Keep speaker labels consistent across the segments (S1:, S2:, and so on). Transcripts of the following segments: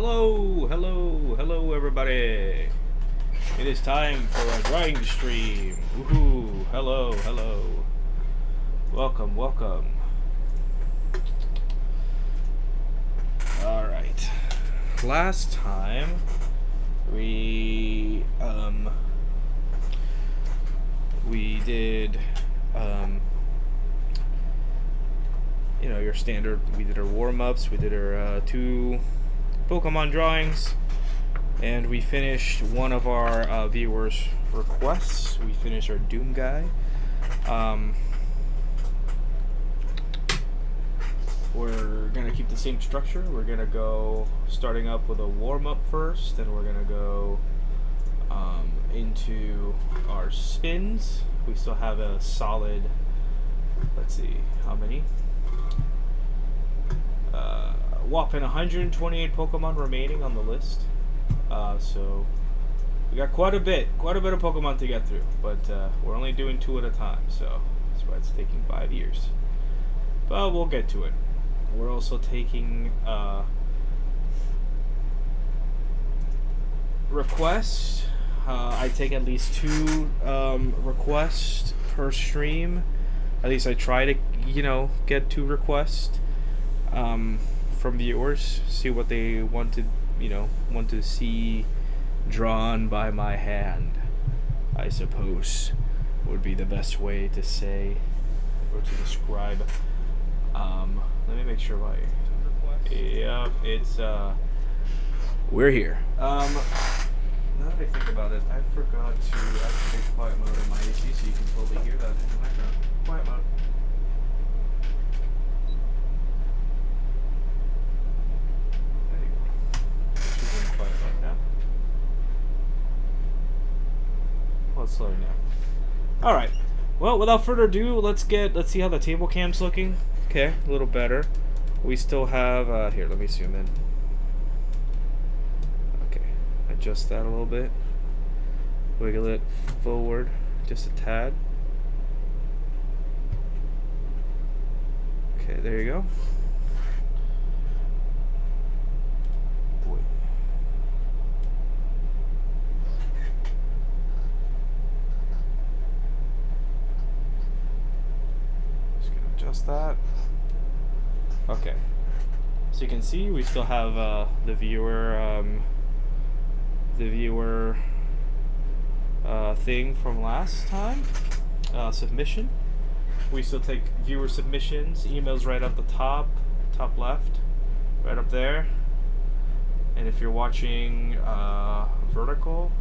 S1: Hello, hello, hello, everybody. It is time for a drawing stream. Woohoo! Hello, hello. Welcome, welcome. All right. Last time we did your standard. We did our warm-ups. We did our two Pokemon drawings, and we finished one of our viewers' requests. We finished our Doom guy. We're gonna keep the same structure. We're gonna go starting up with a warm-up first, then we're gonna go into our spins. We still have a solid, let's see, how many? Whopping 128 Pokemon remaining on the list. So we got quite a bit of Pokemon to get through, but we're only doing 2 at a time, so that's why it's taking 5 years. But we'll get to it. We're also taking requests. I take at least 2 requests per stream. At least I try to, get 2 requests from viewers. See what they want to see drawn by my hand, I suppose, would be the best way to say or to describe. Let me make sure my. Yeah, it's we're here. Now that I think about it, I forgot to activate quiet mode on my AC, so you can totally hear that in the background. Quiet mode. There you go. She's in quiet mode now. Well, it's slowing down. All right. Well, without further ado, let's see how the table cam's looking. Okay, a little better. We still have here. Let me zoom in. Okay, adjust that a little bit. Wiggle it forward just a tad. Okay, there you go. Wait. Just gonna adjust that. Okay, so you can see we still have the viewer thing from last time, submission. We still take viewer submissions, emails right up the top left, right up there. And if you're watching vertical,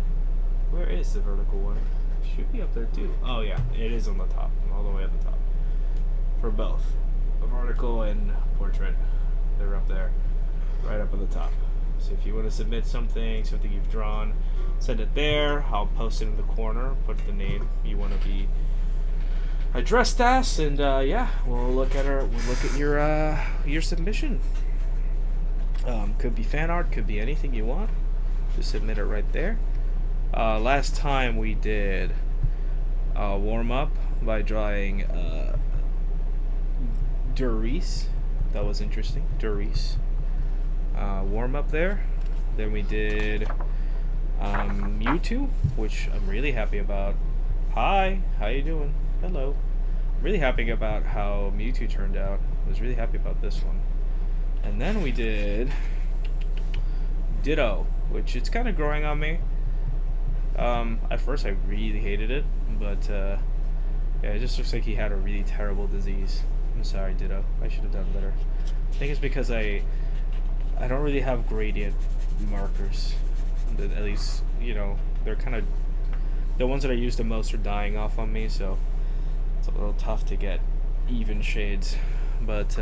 S1: where is the vertical one? It should be up there too. Oh yeah, it is on the top, all the way at the top. For both, vertical and portrait, they're up there, right up at the top. So if you want to submit something you've drawn, send it there. I'll post it in the corner, put the name you want to be addressed as, and yeah, we'll look at your submission. Could be fan art, could be anything you want. Just submit it right there. Last time we did a warm up by drawing Doris. That was interesting. Doris. Warm up there. Then we did Mewtwo, which I'm really happy about. Hi, how you doing? Hello. I'm really happy about how Mewtwo turned out. I was really happy about this one. And then we did Ditto, which it's kind of growing on me. At first I really hated it, but yeah, it just looks like he had a really terrible disease. I'm sorry, Ditto. I should have done better. I think it's because I don't really have gradient markers. At least, they're kind of, the ones that I use the most are dying off on me, so it's a little tough to get even shades. But,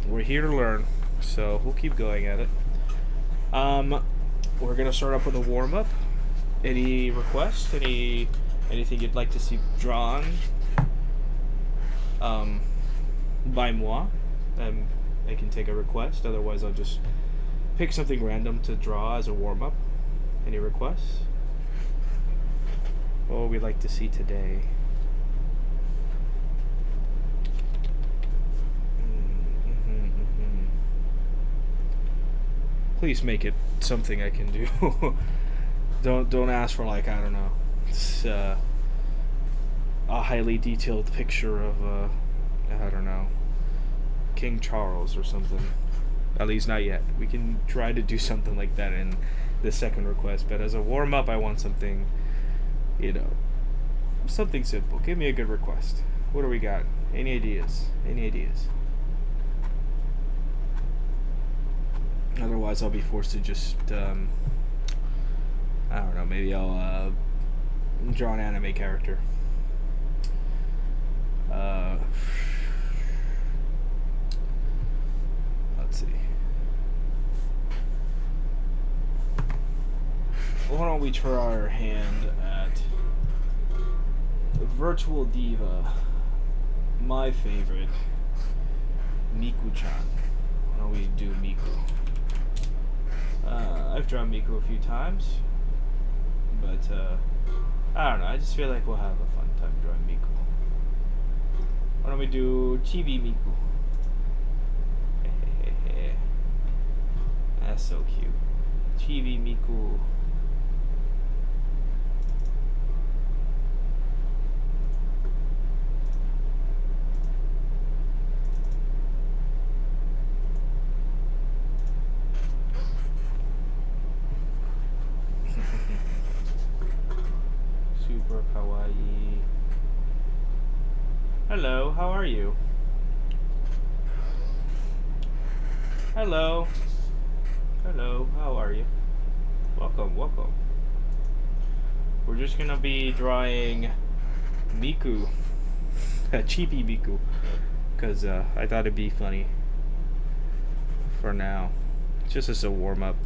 S1: we're here to learn, so we'll keep going at it. We're going to start up with a warm-up. Any requests? Anything you'd like to see drawn by moi? I can take a request, otherwise I'll just pick something random to draw as a warm-up. Any requests? What would we like to see today? Please make it something I can do. Don't ask for, like, I don't know, a highly detailed picture of I don't know, King Charles or something. At least not yet. We can try to do something like that in the second request, but as a warm up, I want something, something simple. Give me a good request. What do we got? Any ideas? Otherwise, I'll be forced to just, I don't know, maybe I'll draw an anime character. Let's see. Why don't we try our hand at Virtual Diva, my favorite, Miku-chan. Why don't we do Miku? I've drawn Miku a few times, but I don't know, I just feel like we'll have a fun time drawing Miku. Why don't we do Chibi Miku? That's so cute. Chibi Miku. Super kawaii. Hello, how are you? Hello, how are you? Welcome. We're just gonna be drawing Miku, Chibi Miku, because I thought it'd be funny for now, just as a warm up.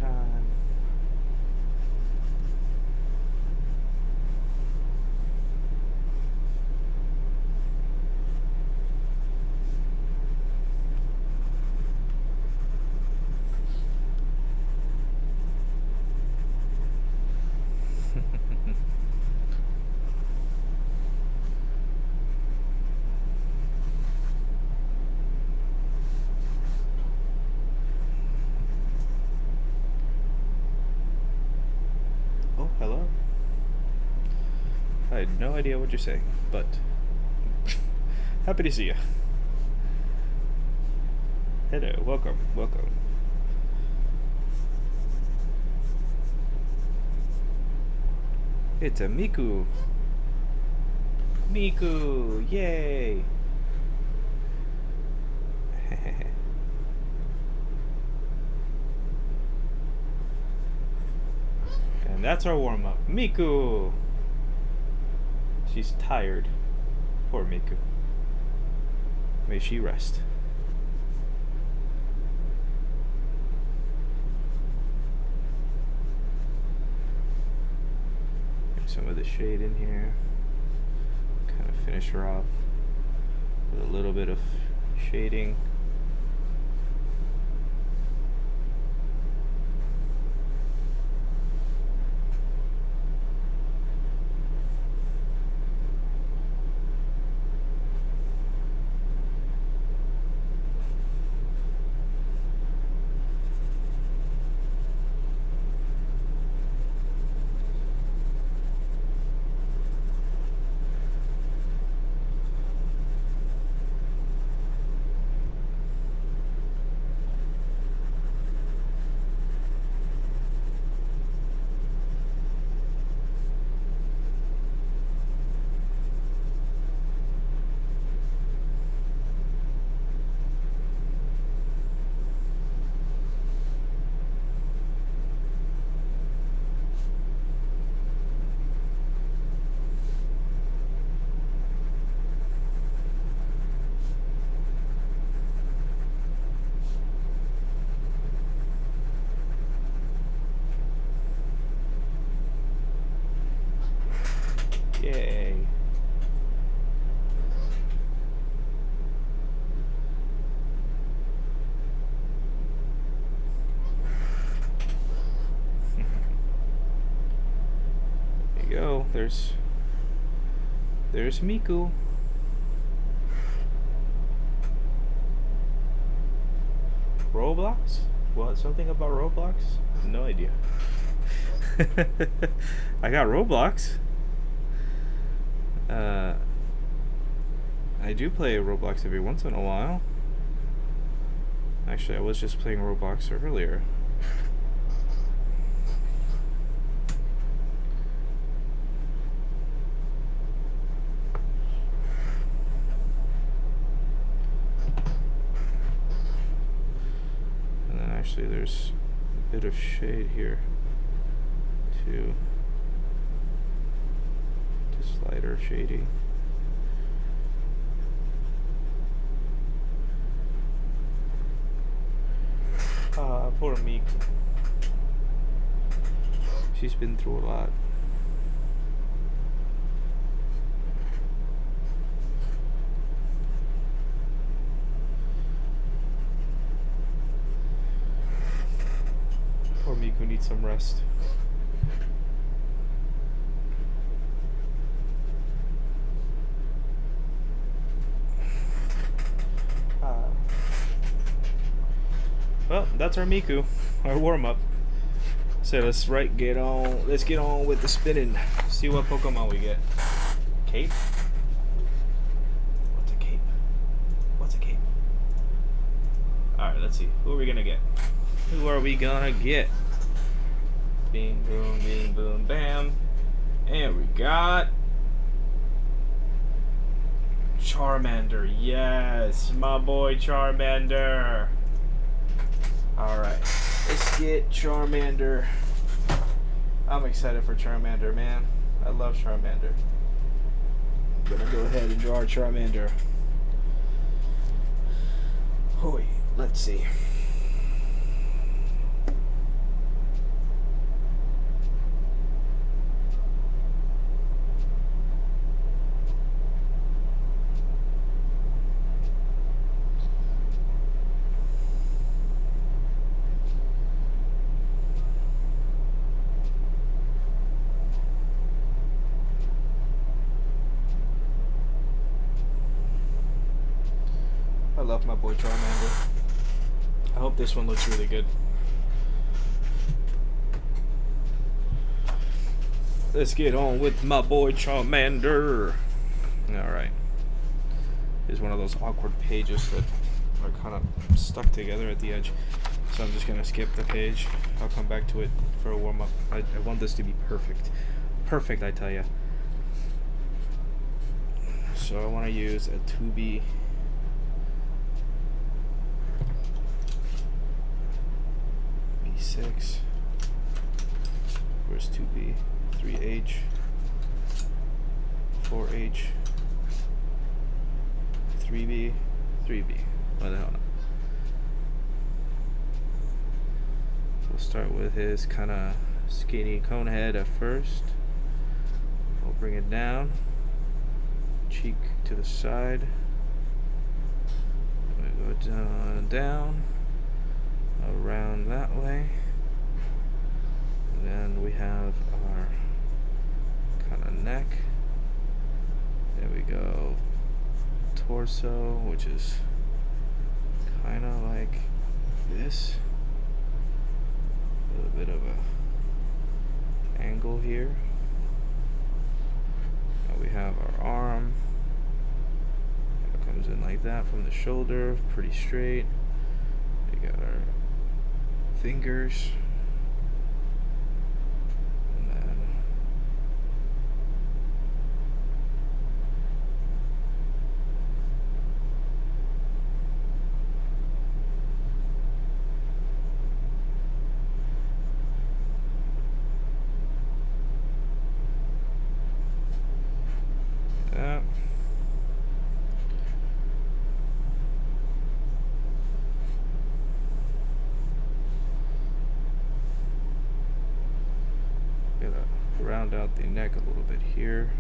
S1: time. Oh, hello. I had no idea what you're saying, but happy to see you. Hello, welcome, welcome. It's a Miku. Miku, yay! And that's our warm-up. Miku! She's tired. Poor Miku. May she rest. Some of the shade in here. Kind of finish her off with a little bit of shading. Yay. There you go. There's Miku. Roblox? What? Something about Roblox? No idea. I got Roblox. I do play Roblox every once in a while. Actually, I was just playing Roblox earlier. And then actually there's a bit of shade here too. Just lighter shading. Poor Miku. She's been through a lot. Poor Miku needs some rest. Well, that's our Miku, our warm-up. So let's get on with the spinning. See what Pokemon we get. Cape? What's a cape? What's a cape? Alright, let's see. Who are we gonna get? Who are we gonna get? Bing, boom, bam. And we got Charmander. Yes, my boy Charmander. Alright, let's get Charmander. I'm excited for Charmander, man. I love Charmander. I'm gonna go ahead and draw our Charmander. Hoi, let's see. love my boy Charmander. I hope this one looks really good. Let's get on with my boy Charmander. Alright. Here's one of those awkward pages that are kind of stuck together at the edge. So I'm just going to skip the page. I'll come back to it for a warm-up. I want this to be perfect. Perfect, I tell ya. So I want to use a 2B. B6. Where's 2B? 3H. 4H. 3B. 3B. What the hell? We'll start with his kind of skinny cone head at first. We'll bring it down. Cheek to the side. We go down, around that way. And then we have our kind of neck. There we go. Torso, which is kind of like this. A little bit of a angle here. Now we have our arm. It comes in like that from the shoulder, pretty straight. We got our fingers. And then that. Gotta round out the neck a little bit here.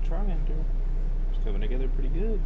S1: Charmander. It's coming together pretty good.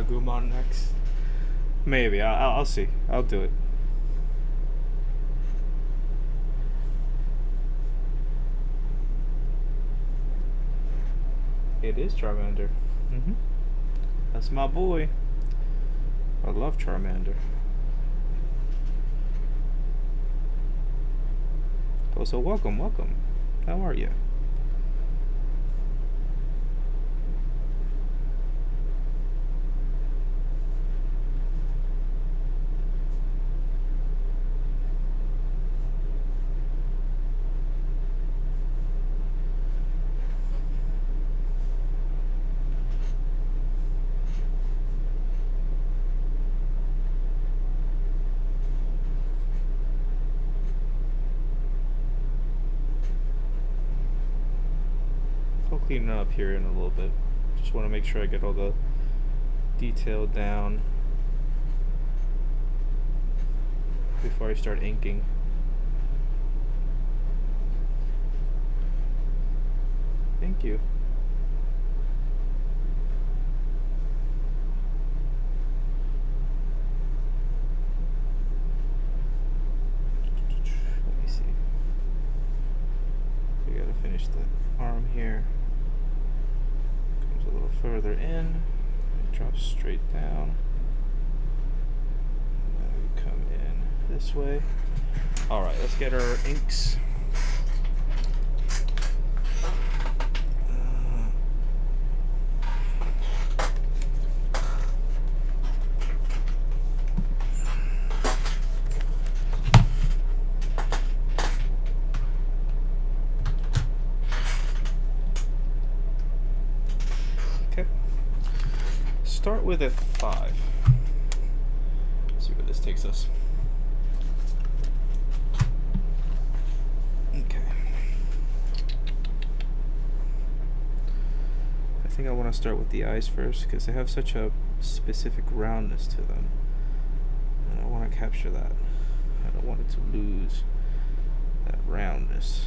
S1: Agumon next. Maybe. I'll see. I'll do it. It is Charmander. That's my boy. I love Charmander. Oh, so welcome. How are you? I'll clean it up here in a little bit. Just want to make sure I get all the detail down before I start inking. Thank you. Let me see. We gotta finish the arm here. Comes a little further in. It drops straight down. And then we come in this way. Alright, let's get our inks. Start with a 5. Let's see where this takes us. Okay. I think I want to start with the eyes first because they have such a specific roundness to them. And I want to capture that. I don't want it to lose that roundness.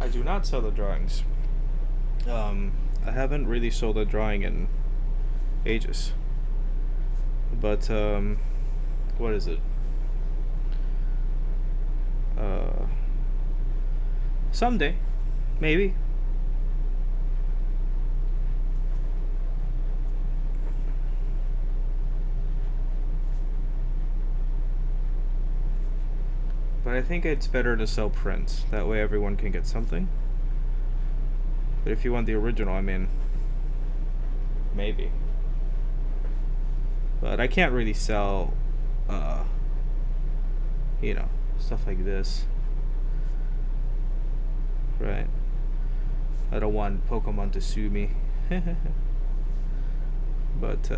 S1: I do not sell the drawings. I haven't really sold a drawing in ages. But, what is it? Someday. Maybe. But I think it's better to sell prints. That way everyone can get something. But if you want the original, I mean, maybe. But I can't really sell, you know, stuff like this. Right? I don't want Pokemon to sue me. But,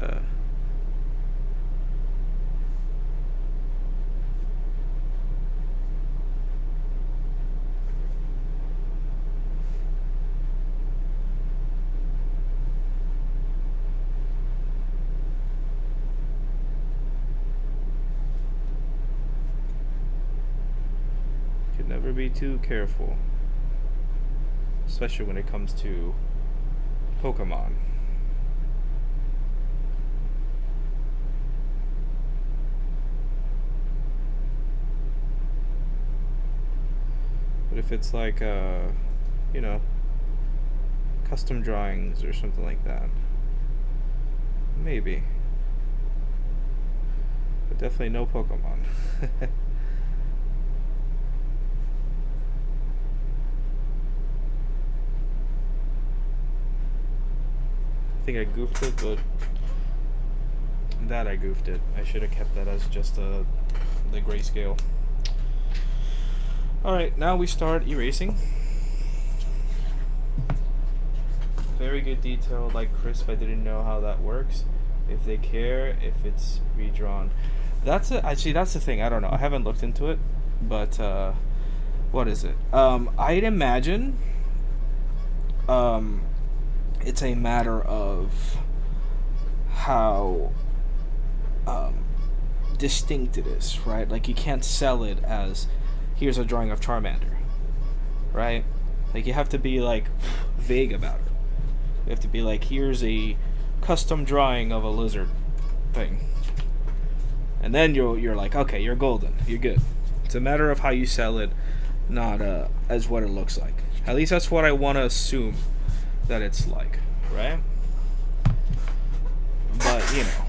S1: Or be too careful. Especially when it comes to Pokemon. But if it's like, you know, custom drawings or something like that, maybe. But definitely no Pokemon. I think I goofed it, but that I goofed it. I should have kept that as just the grayscale. Alright, now we start erasing. Very good detail, like crisp. I didn't know how that works. If they care, if it's redrawn. Actually, that's the thing. I don't know. I haven't looked into it, but what is it? I'd imagine it's a matter of how distinct it is, right? Like you can't sell it as here's a drawing of Charmander, right? Like you have to be like vague about it. You have to be like, here's a custom drawing of a lizard thing, and then you're like, okay, you're golden, you're good. It's a matter of how you sell it, not as what it looks like. At least that's what I want to assume that it's like, right? But you know,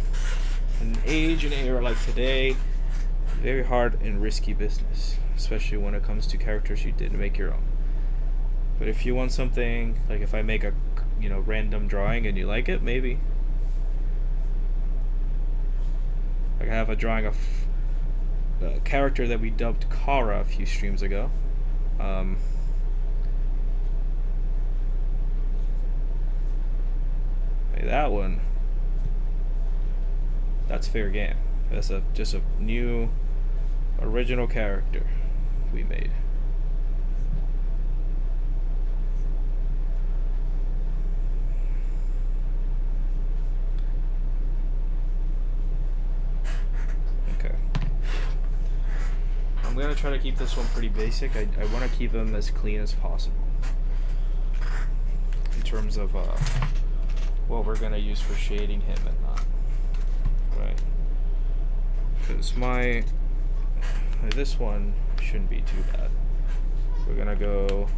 S1: in an age and era like today, very hard and risky business, especially when it comes to characters you didn't make your own. But if you want something, like if I make a, you know, random drawing and you like it, maybe. Like I have a drawing of a character that we dubbed Kara a few streams ago. Like that one, that's fair game. That's just a new original character we made. Okay. I'm gonna try to keep this one pretty basic. I want to keep them as clean as possible in terms of what we're gonna use for shading him and not. Right. Because this one shouldn't be too bad. We're gonna go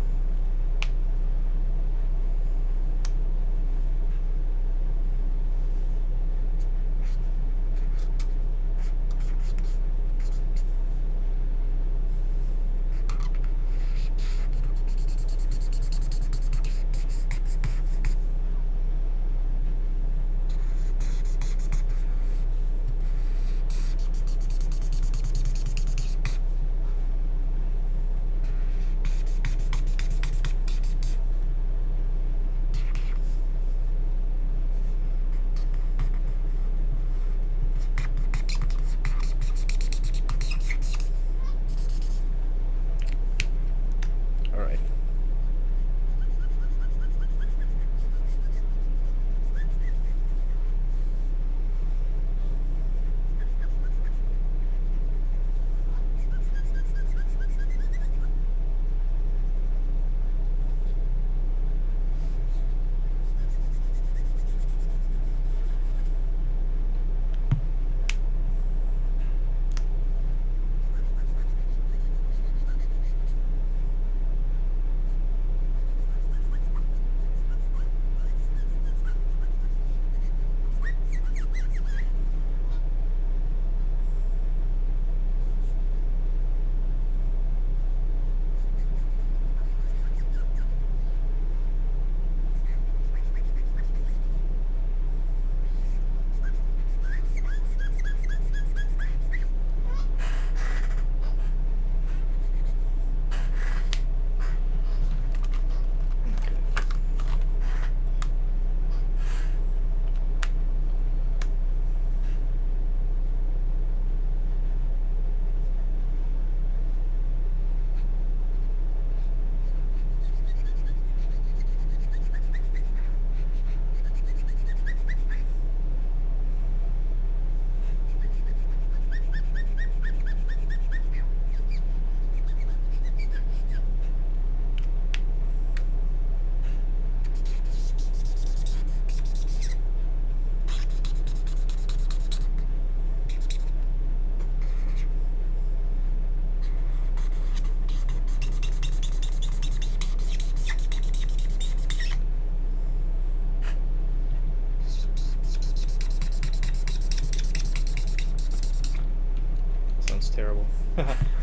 S1: terrible.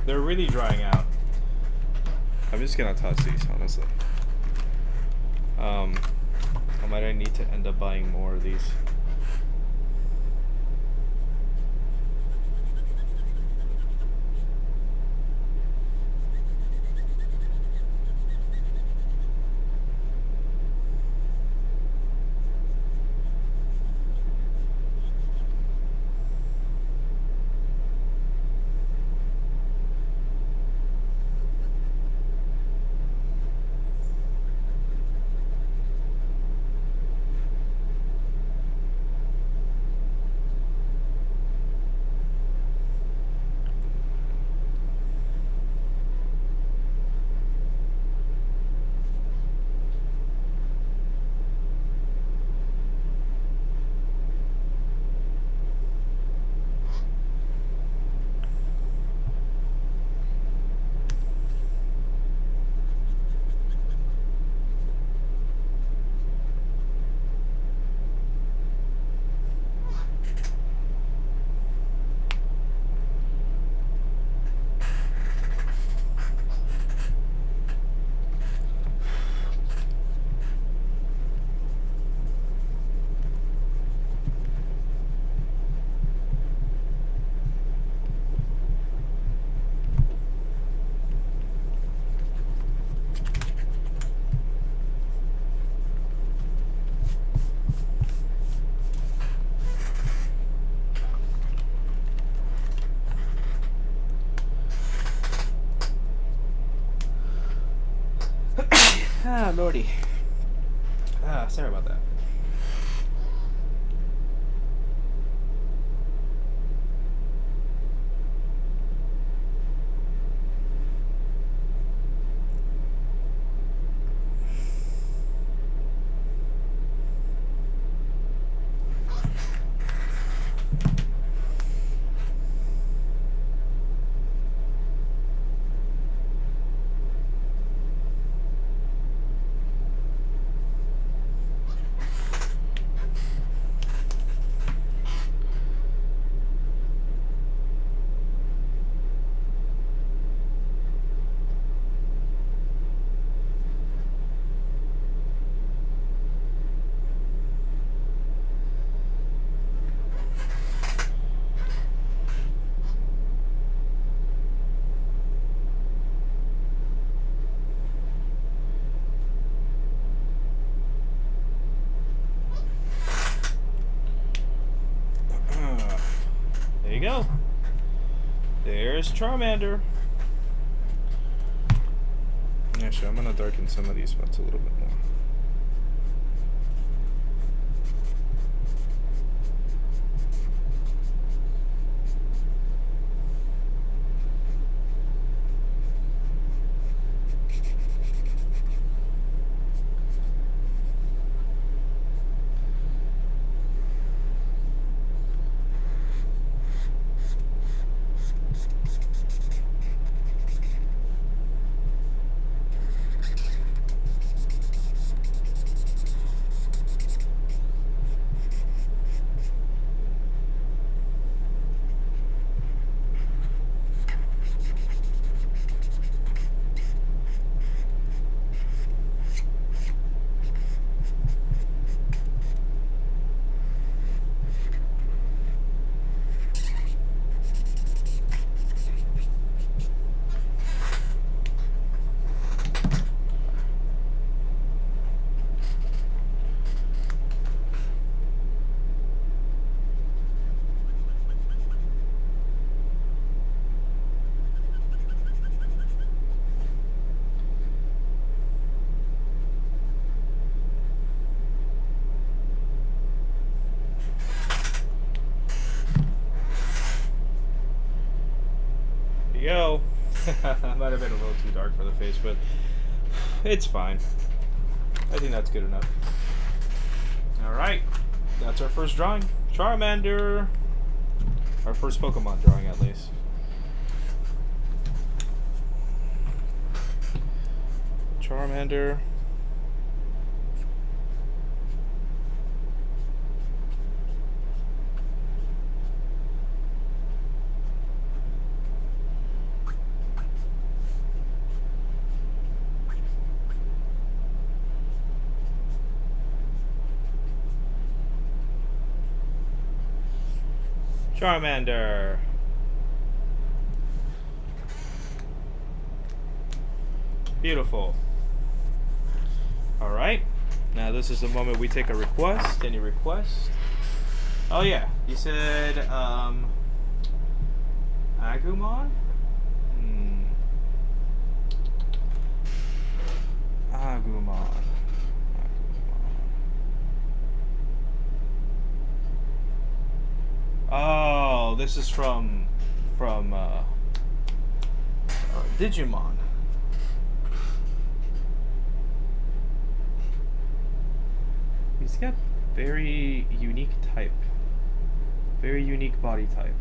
S1: They're really drying out. I'm just gonna toss these, honestly. I might need to end up buying more of these. Ah, lordy. Ah, sorry about that. There you go. There's Charmander. Actually, I'm gonna darken some of these spots a little bit more. Go. Might have been a little too dark for the face, but it's fine. I think that's good enough. Alright, that's our first drawing. Charmander. Our first Pokemon drawing, at least. Charmander. Charmander. Beautiful. Alright. Now this is the moment we take a request. Any request? Oh yeah. You said Agumon? Agumon. Oh, this is from Digimon. He's got very unique type. Very unique body type.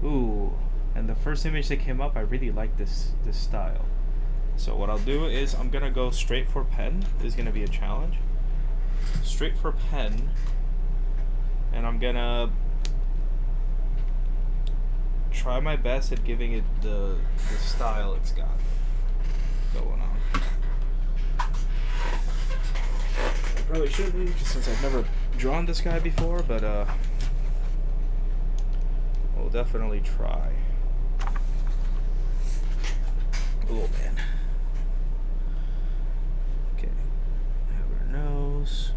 S1: Ooh, and the first image that came up, I really like this style. So what I'll do is I'm gonna go straight for pen. This is gonna be a challenge. Straight for pen, and I'm gonna try my best at giving it the style it's got going on. I probably shouldn't, since I've never drawn this guy before, but we'll definitely try. Oh man. Okay. Have our nose.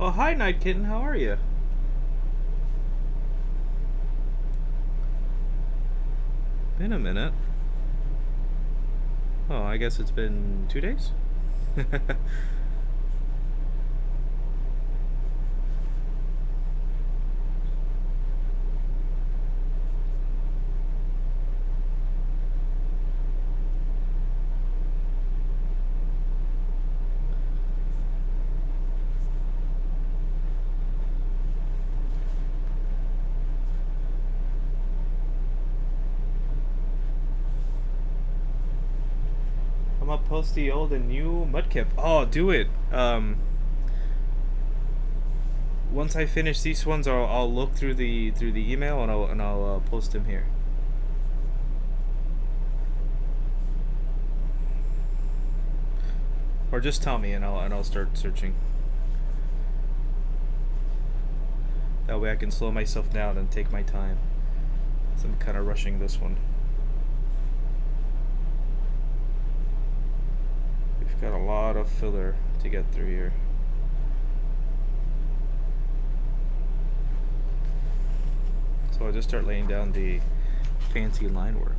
S1: Oh, hi, Night Kitten. How are you? Been a minute. Oh, I guess it's been 2 days? I'm gonna post the old and new Mudkip. Oh, do it. Once I finish these ones, I'll look through the email and I'll post them here. Or just tell me and I'll start searching. That way I can slow myself down and take my time. So I'm kind of rushing this one. We've got a lot of filler to get through here. So I'll just start laying down the fancy line work.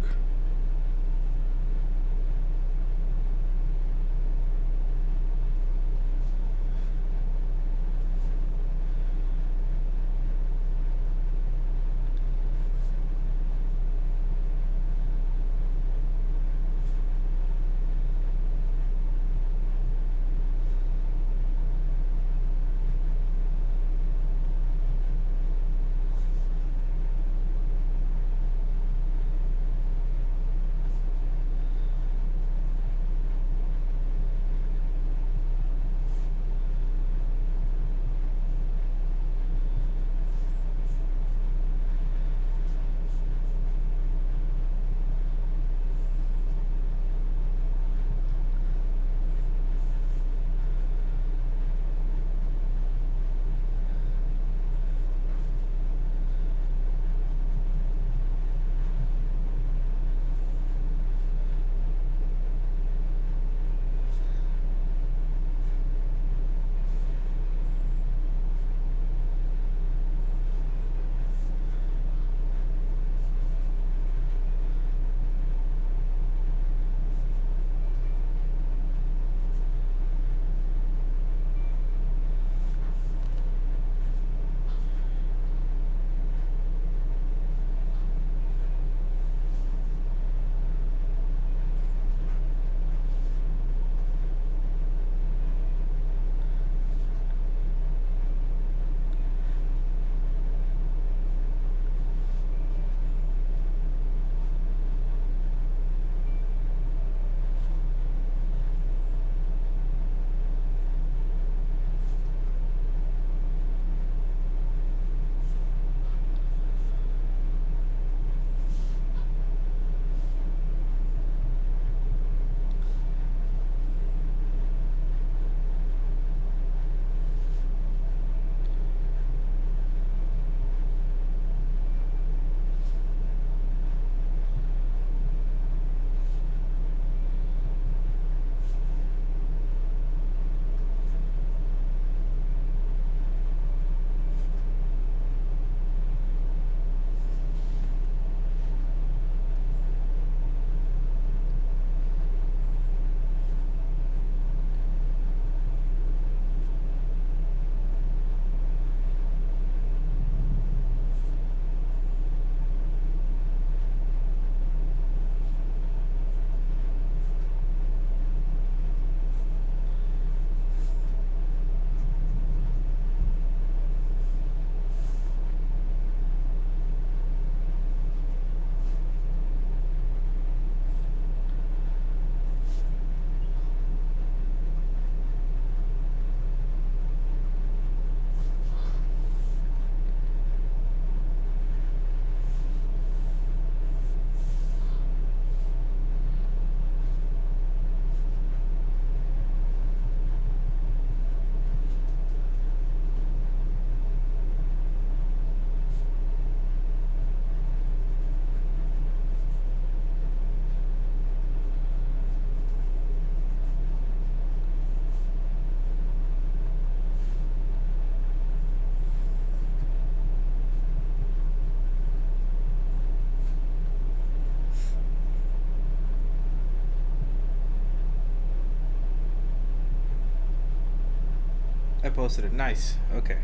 S1: I posted it. Nice. Okay.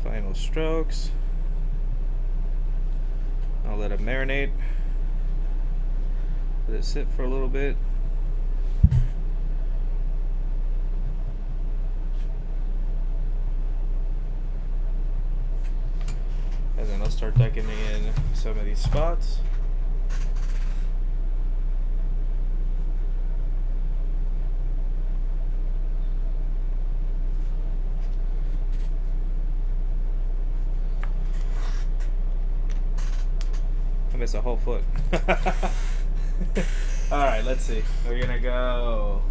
S1: Final strokes. I'll let it marinate. Let it sit for a little bit. And then I'll start darkening in some of these spots. I missed a whole foot. Alright, let's see. We're gonna go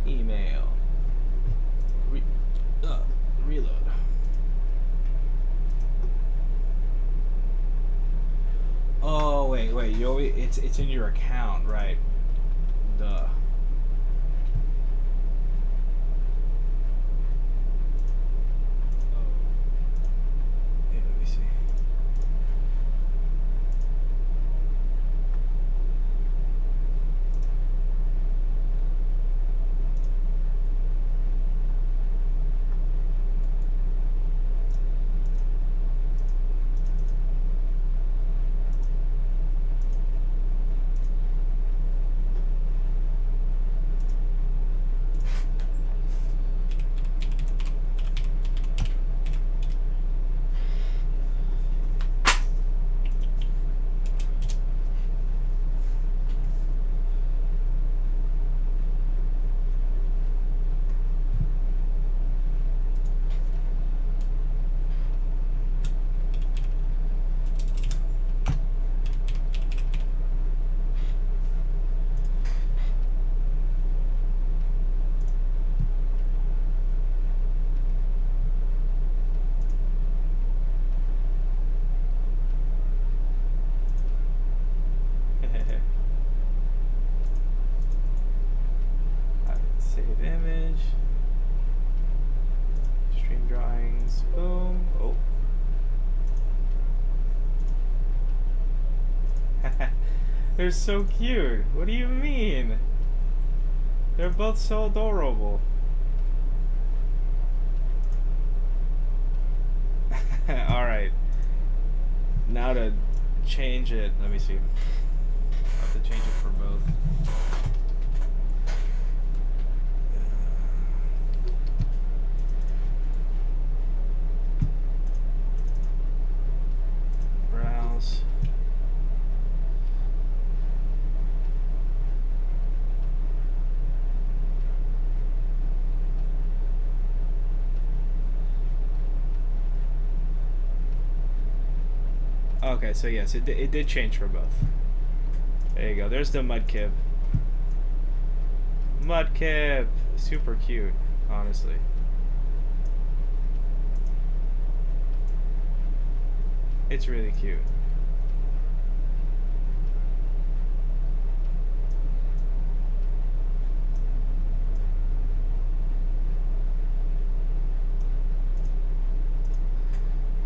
S1: email. Reload. Oh wait, it's in your account, right? Duh. Hey, let me see. Save image. Stream drawings. Boom. Oh. They're so cute. What do you mean? They're both so adorable. Alright. Now to change it. Let me see. I'll have to change it for both. Browse. Okay, so yes, it did change for both. There you go. There's the Mudkip. Mudkip! Super cute, honestly. It's really cute.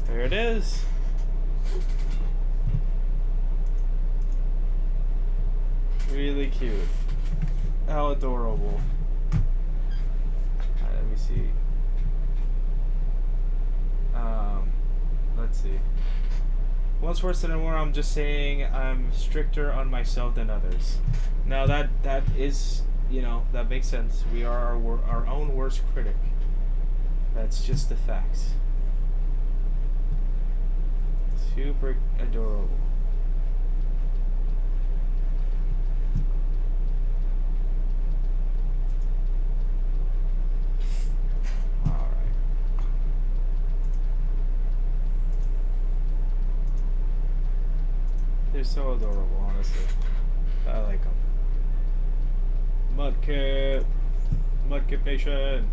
S1: There it is. Really cute. How adorable. Alright, let me see. Let's see. Once worse than more, I'm just saying I'm stricter on myself than others. Now that is, you know, that makes sense. We are our own worst critic. That's just the facts. Super adorable. They're so adorable, honestly. I like them. Mudkip. Mudkip Nation.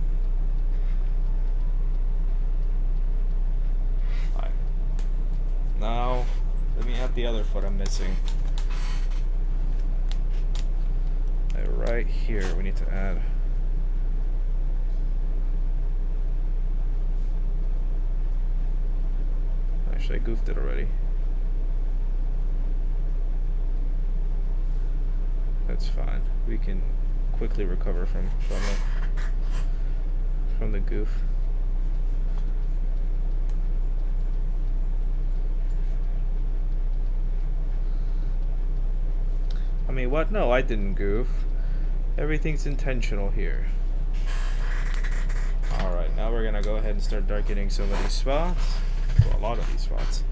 S1: Alright. Now, let me add the other foot I'm missing. Right here, we need to add. Actually, I goofed it already. That's fine. We can quickly recover from the goof. I mean, what? No, I didn't goof. Everything's intentional here. Alright, now we're gonna go ahead and start darkening some of these spots. Well, a lot of these spots.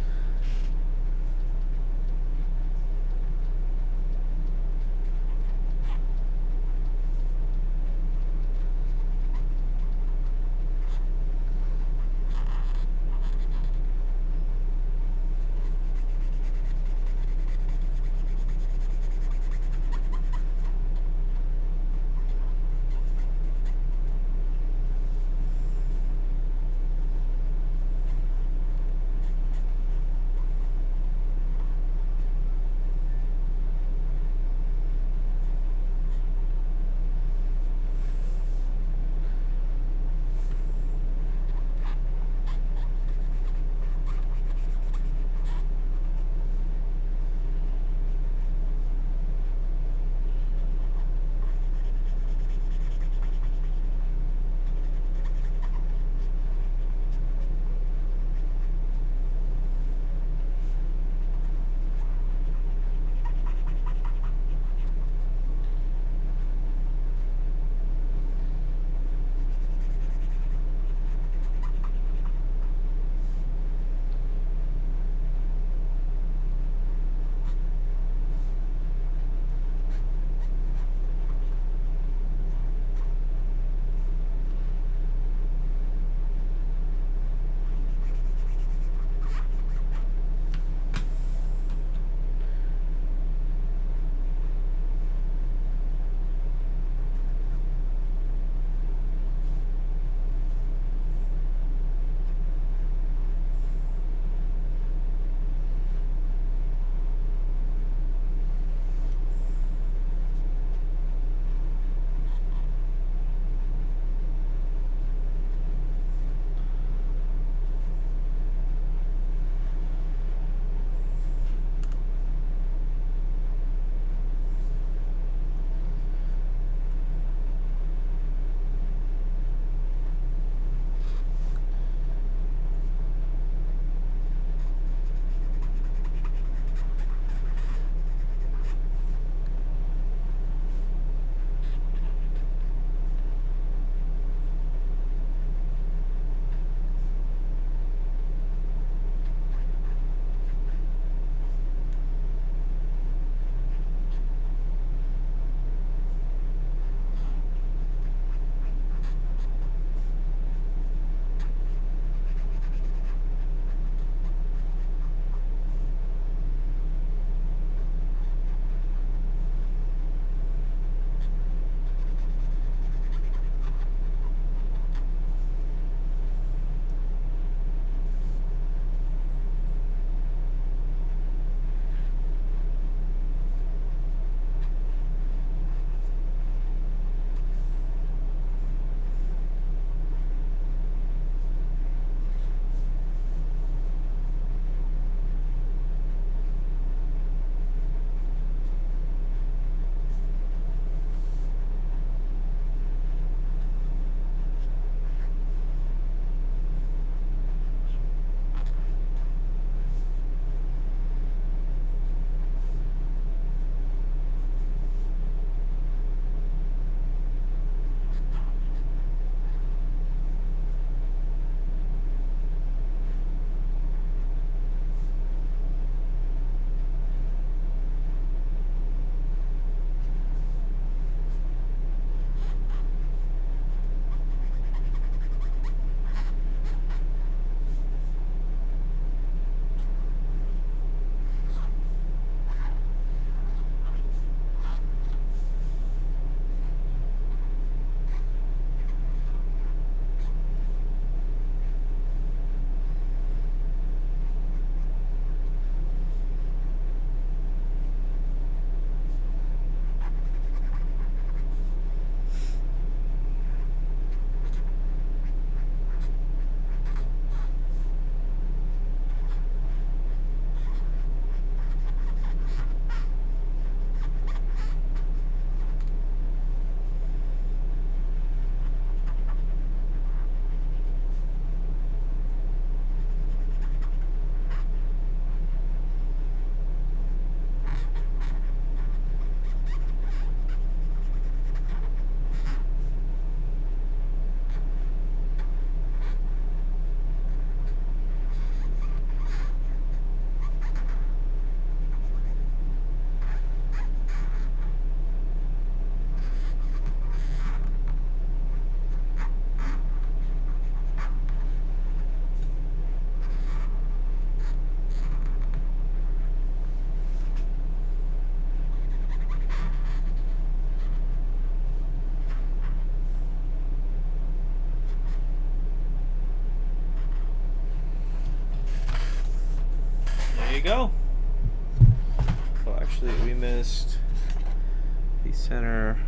S1: Center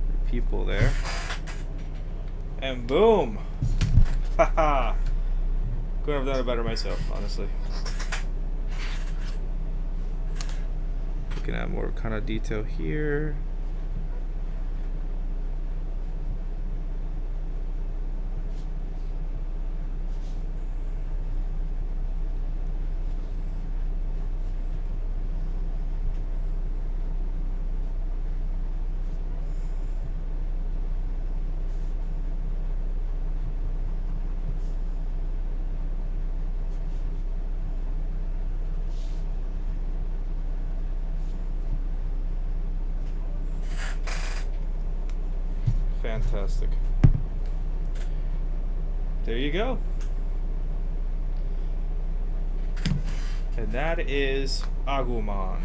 S1: the people there. And boom! Haha! Couldn't have done it better myself, honestly. Looking at more kind of detail here. Fantastic. There you go. And that is Agumon.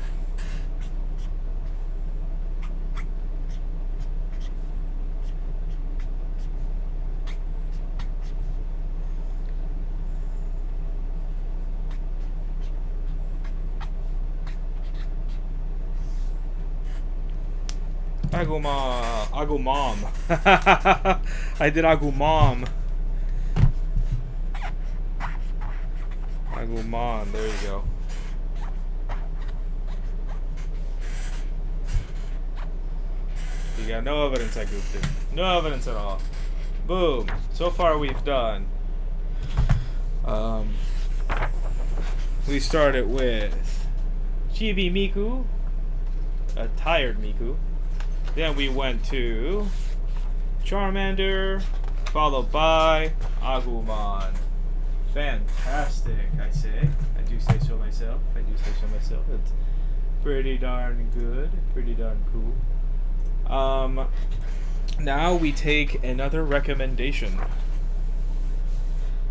S1: Agumon. I did Agumon. Agumon, there you go. You got no evidence I goofed it. No evidence at all. Boom. So far we've done. We started with Chibi Miku, a tired Miku. Then we went to Charmander, followed by Agumon. Fantastic, I say. I do say so myself. It's pretty darn good. Pretty darn cool. Now we take another recommendation.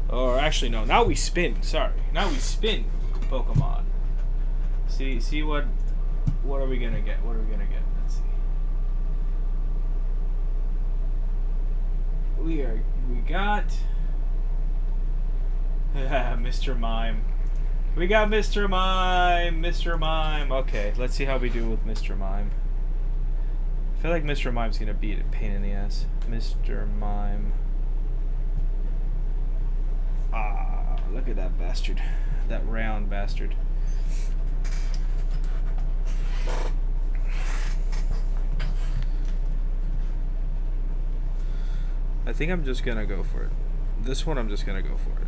S1: Or actually, no. Now we spin. Sorry. Now we spin Pokemon. See what are we gonna get? What are we gonna get? Let's see. We got Mr. Mime. We got Mr. Mime. Mr. Mime. Okay, let's see how we do with Mr. Mime. I feel like Mr. Mime's gonna be a pain in the ass. Mr. Mime. Ah, look at that bastard. That round bastard. I think I'm just gonna go for it. This one I'm just gonna go for it.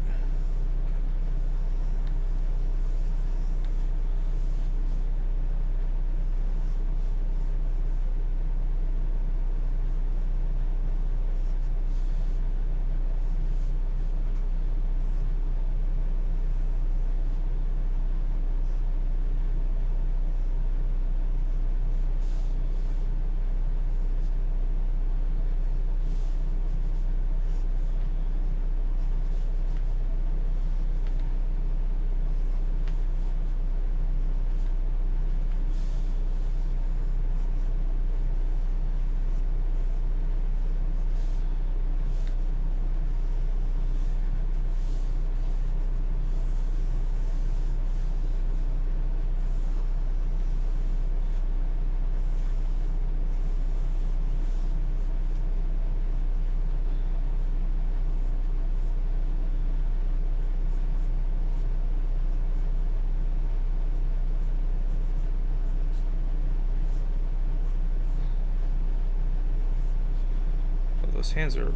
S1: Those hands are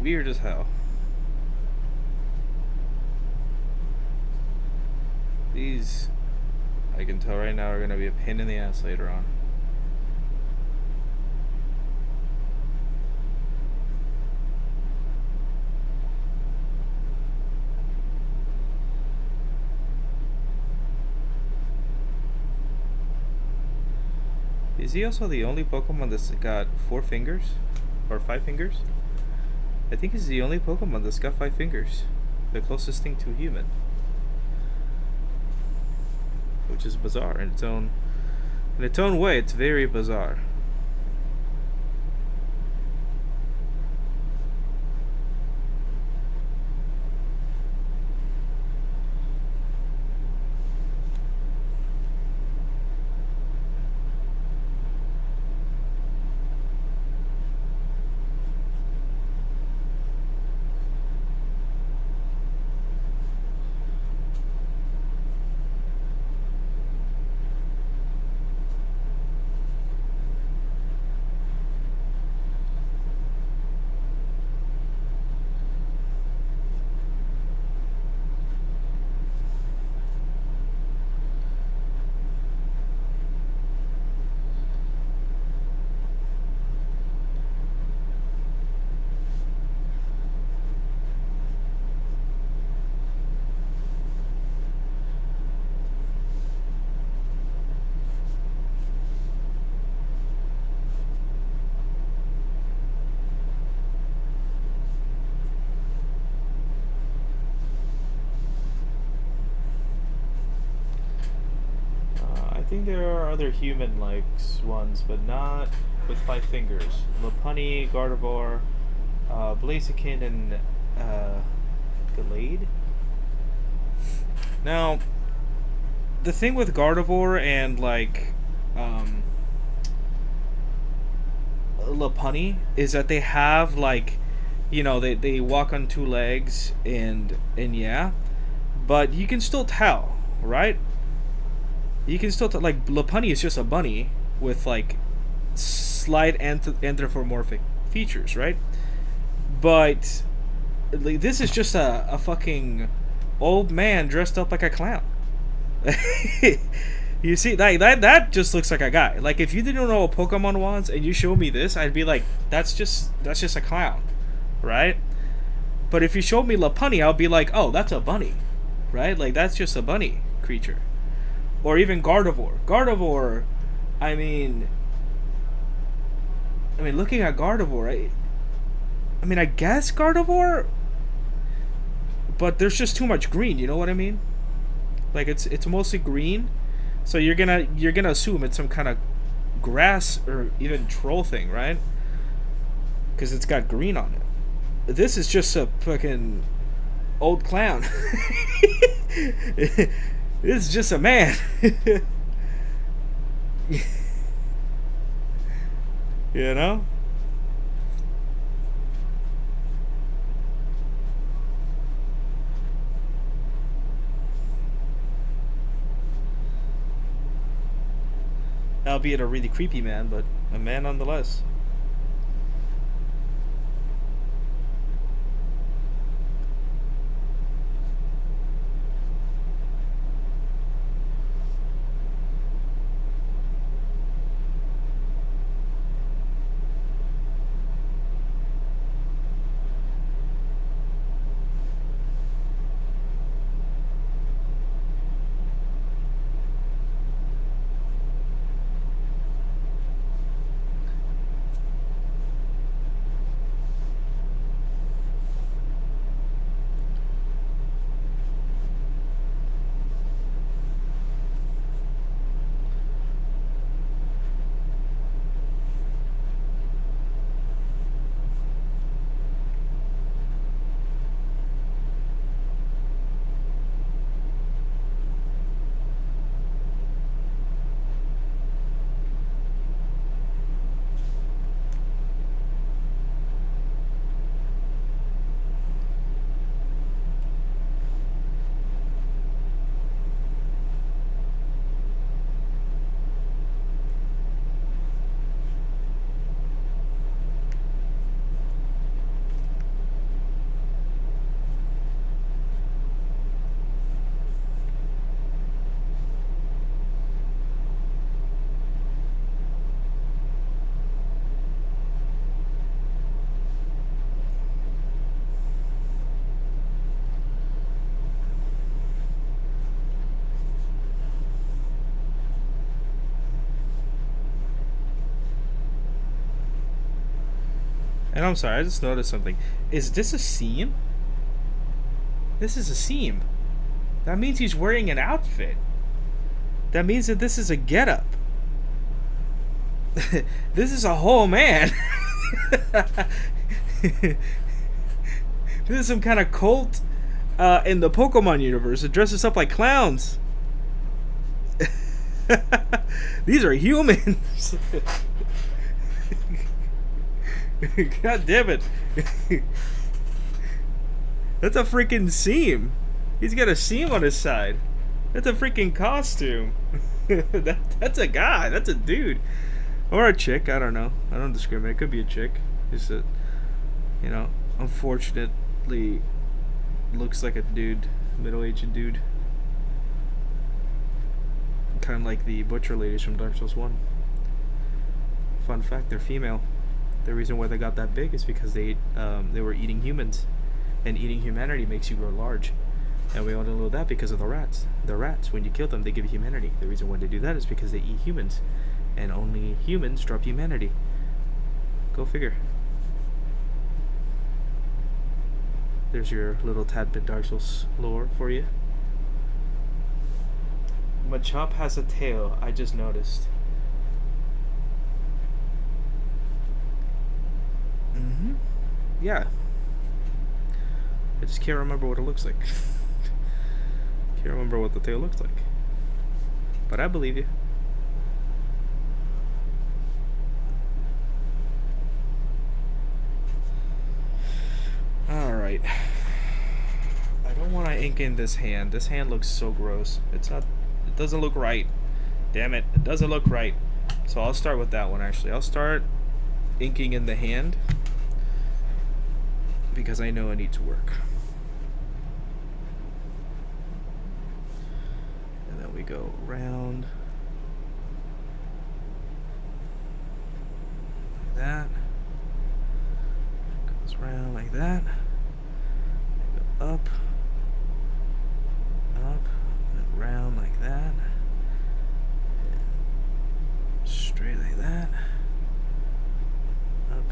S1: weird as hell. These, I can tell right now, are going to be a pain in the ass later on. Is he also the only Pokemon that's got 4 fingers? Or 5 fingers? I think he's the only Pokemon that's got 5 fingers. The closest thing to a human. Which is bizarre in its own way. It's very bizarre. think there are other human-like ones, but not with 5 fingers. Lopunny, Gardevoir, Blaziken, and Gallade. Now, the thing with Gardevoir and like Lopunny is that they have like, you know, they walk on 2 legs and yeah, but you can still tell, right? You can still tell, like Lopunny is just a bunny with like slight anthropomorphic features, right? But like, this is just a fucking old man dressed up like a clown. You see, that just looks like a guy. Like if you didn't know what Pokemon was and you showed me this, I'd be like, that's just a clown, right? But if you showed me Lopunny, I'll be like, oh, that's a bunny, right? Like that's just a bunny creature. Or even Gardevoir. Gardevoir, I mean, looking at Gardevoir, I guess Gardevoir, but there's just too much green. You know what I mean? Like it's mostly green, so you're gonna assume it's some kind of grass or even troll thing, right? Because it's got green on it. This is just a fucking old clown. This is just a man. You know? Albeit a really creepy man, but a man nonetheless. And I'm sorry, I just noticed something. Is this a seam? This is a seam. That means he's wearing an outfit. That means that this is a getup. This is a whole man. This is some kind of cult in the Pokemon universe that dresses up like clowns. These are humans. God damn it. That's a freaking seam. He's got a seam on his side. That's a freaking costume. That's a guy. That's a dude. Or a chick. I don't know. I don't discriminate. It could be a chick. Just that, you know, unfortunately looks like a dude. Middle-aged dude. Kind of like the butcher ladies from Dark Souls 1. Fun fact, they're female. The reason why they got that big is because they were eating humans, and eating humanity makes you grow large, and we all know that because of the rats. The rats, when you kill them, they give you humanity. The reason why they do that is because they eat humans, and only humans drop humanity. Go figure. There's your little tad bit Dark Souls lore for you. Machop has a tail. I just noticed. Yeah. I just can't remember what it looks like. Can't remember what the tail looks like. But I believe you. Alright. I don't want to ink in this hand. This hand looks so gross. It doesn't look right. Damn it. It doesn't look right. So I'll start with that one actually. I'll start inking in the hand because I know I need to work. And then we go round like that. Goes round like that. Go up, and round like that. And straight like that. Up.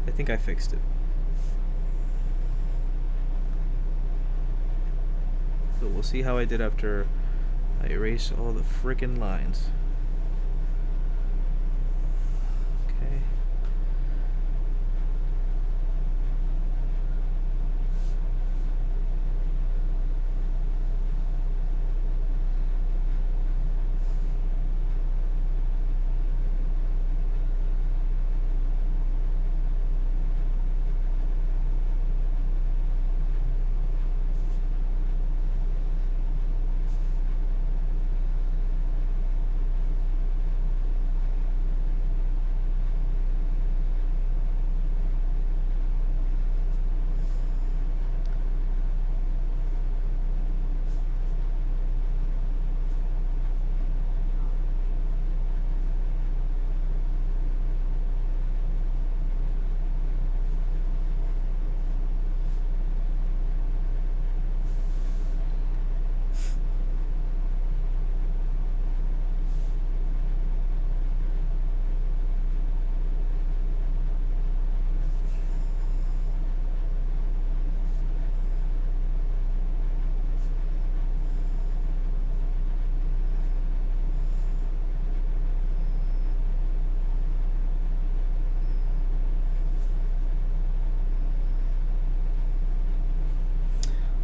S1: I think I fixed it. So we'll see how I did after I erase all the frickin' lines. Okay.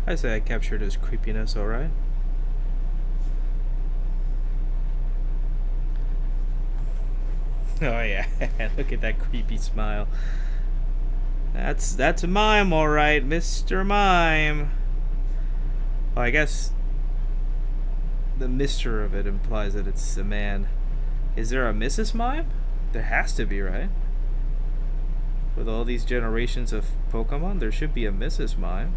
S1: I say I captured his creepiness, alright? Oh yeah, look at that creepy smile. That's a mime, alright, Mr. Mime. Well, I guess the Mr. of it implies that it's a man. Is there a Mrs. Mime? There has to be, right? With all these generations of Pokemon, there should be a Mrs. Mime.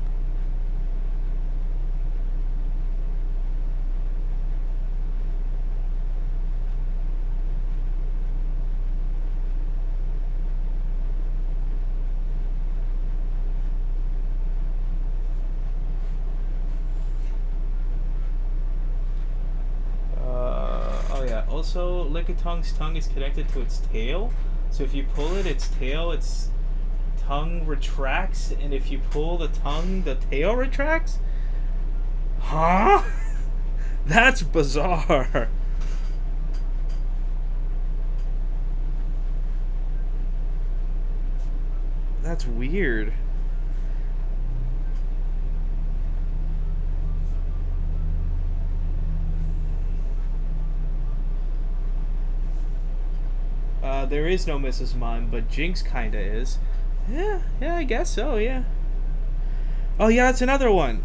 S1: Also, Lickitung's tongue is connected to its tail, so if you pull it, its tongue retracts, and if you pull the tongue, the tail retracts? Huh? That's bizarre. That's weird. There is no Mrs. Mime, but Jinx kinda is. Yeah, I guess so, yeah. Oh yeah, that's another one.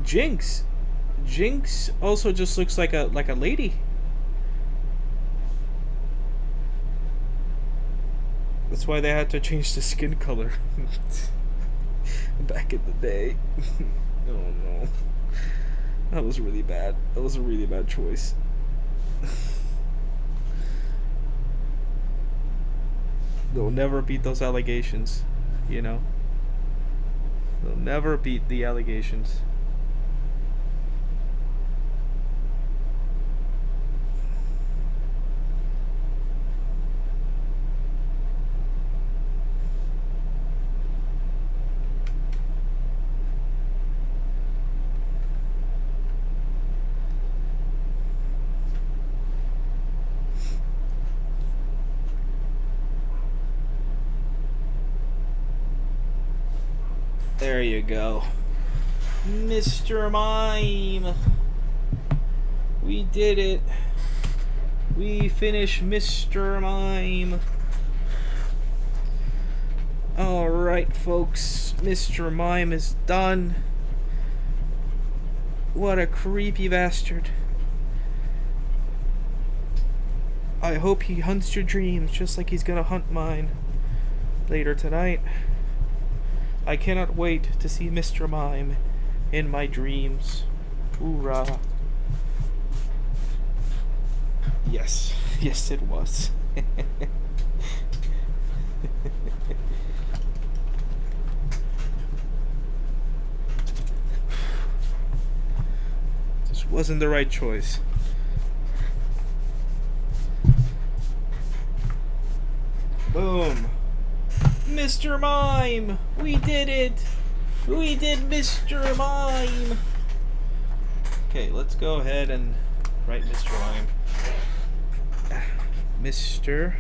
S1: Jinx also just looks like a lady. That's why they had to change the skin color. back in the day. Oh no. That was really bad. That was a really bad choice. They'll never beat those allegations, you know? They'll never beat the allegations. There you go. Mr. Mime. We did it. We finished Mr. Mime. Alright, folks. Mr. Mime is done. What a creepy bastard. I hope he hunts your dreams just like he's gonna hunt mine later tonight. I cannot wait to see Mr. Mime in my dreams. Hoorah. Yes. Yes, it was. This wasn't the right choice. Boom. Mr. Mime! We did it! We did Mr. Mime! Okay, let's go ahead and write Mr. Mime. Mr.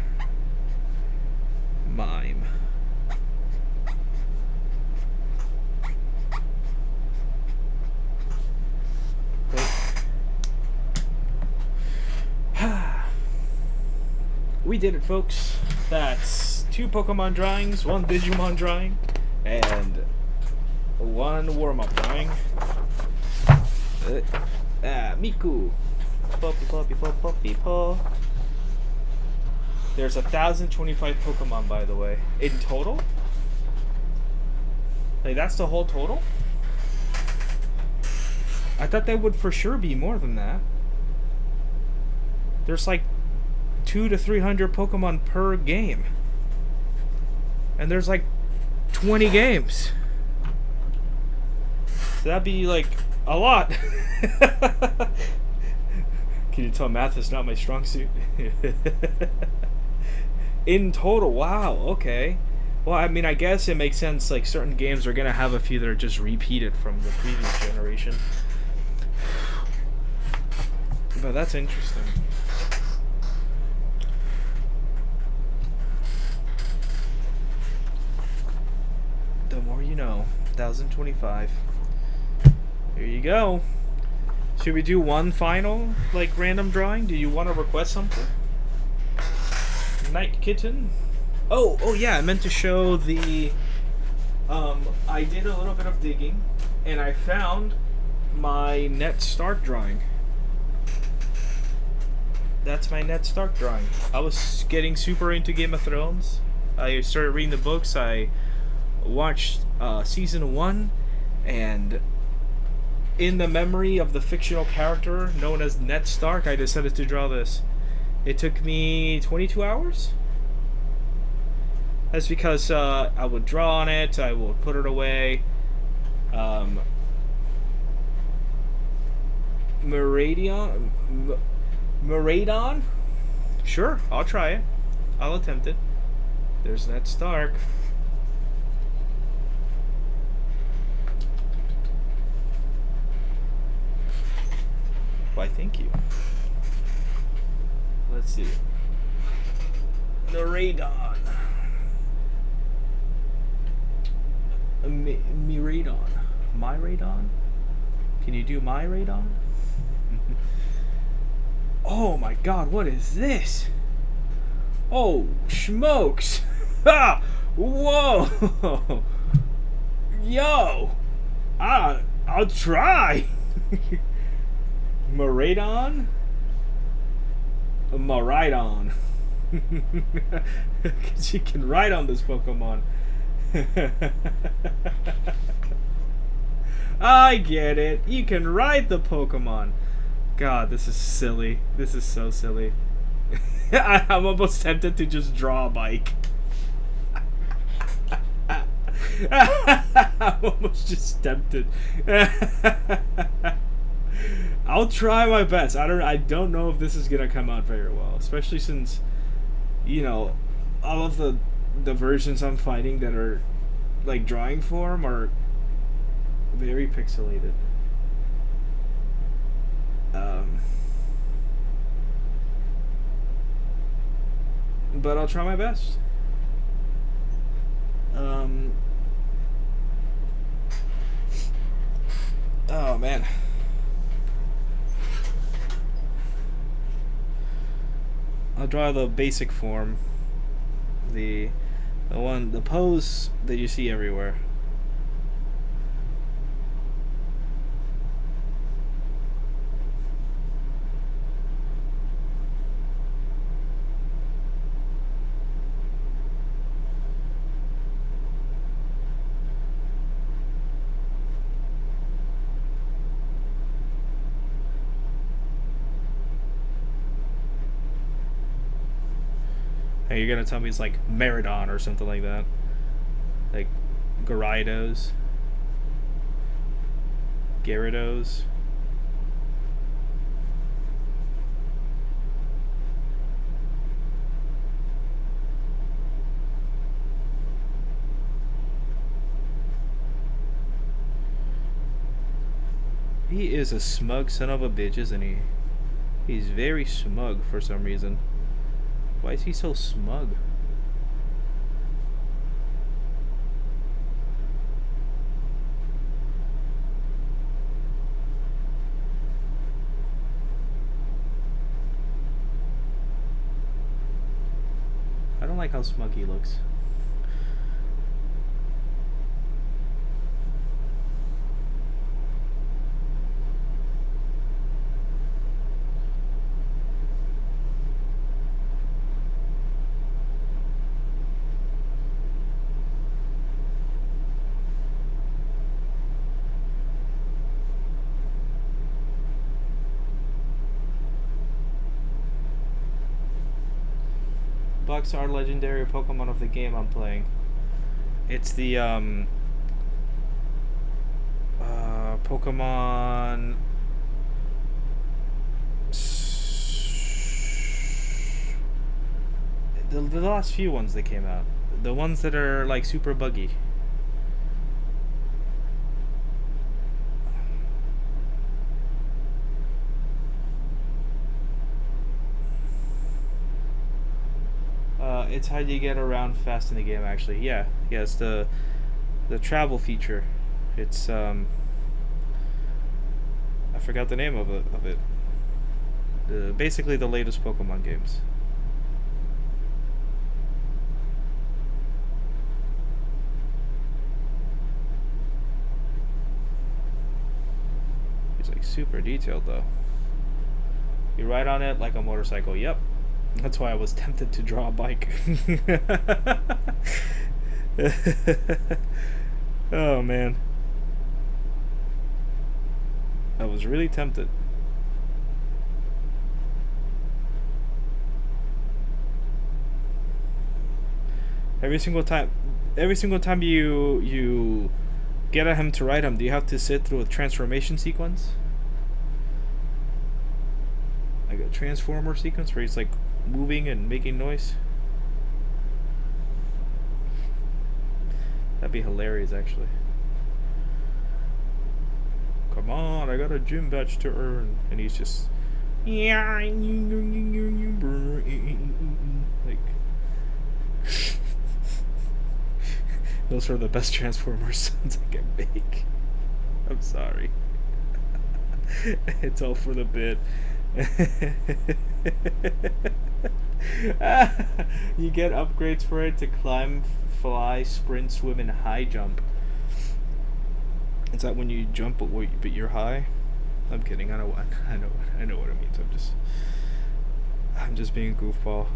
S1: Mime. We did it, folks. That's 2 Pokemon drawings, 1 Digimon drawing, and 1 warm-up drawing. Miku. Puppy paw. There's 1,025 Pokemon, by the way. In total? Like, that's the whole total? I thought there would for sure be more than that. There's like 200 to 300 Pokemon per game. And there's like 20 games. So that'd be like a lot. Can you tell math is not my strong suit? In total, wow, okay. Well, I mean, I guess it makes sense, like certain games are gonna have a few that are just repeated from the previous generation. But that's interesting. The more you know. 1,025. There you go. Should we do one final, like, random drawing? Do you want to request something? Night Kitten. Oh yeah, I meant to show the, I did a little bit of digging, and I found my Ned Stark drawing. That's my Ned Stark drawing. I was getting super into Game of Thrones. I started reading the books. I watched season 1, and in the memory of the fictional character known as Ned Stark, I decided to draw this. It took me 22 hours. That's because I would draw on it, I would put it away. Miraidon? Sure, I'll try it. I'll attempt it. There's Ned Stark. Why, thank you. Let's see. Miraidon. Miraidon. Miraidon? Can you do Miraidon? Oh my god, what is this? Oh, smokes! Ha! Whoa! Yo! I'll try! Miraidon? Miraidon. Because you can ride on this Pokemon. I get it. You can ride the Pokemon. God, this is silly. This is so silly. I'm almost tempted to just draw a bike. I'm almost just tempted. I'll try my best. I don't know if this is gonna come out very well, especially since, you know, all of the versions I'm finding that are like drawing form are very pixelated. But I'll try my best. Oh man. I'll draw the basic form. The pose that you see everywhere. Hey, you're gonna tell me it's like Meridon or something like that? Like Gyarados? Gyarados? He is a smug son of a bitch, isn't he? He's very smug for some reason. Why is he so smug? I don't like how smug he looks. Bucks are legendary Pokemon of the game I'm playing. It's the Pokemon the last few ones that came out. The ones that are like super buggy. It's how you get around fast in the game, actually. Yeah, it's the travel feature. It's I forgot the name of it. Basically the latest Pokemon games. It's like super detailed though. You ride on it like a motorcycle. Yep. That's why I was tempted to draw a bike. Oh man. I was really tempted. Every single time you get at him to ride him, do you have to sit through a transformation sequence? Like a transformer sequence where he's like moving and making noise? That'd be hilarious, actually. Come on, I got a gym badge to earn. And he's just like those are the best Transformers sounds I can make. I'm sorry. It's all for the bit. You get upgrades for it to climb, fly, sprint, swim, and high jump. Is that when you jump but you're high? I'm kidding. I know what it means. I'm just being a goofball.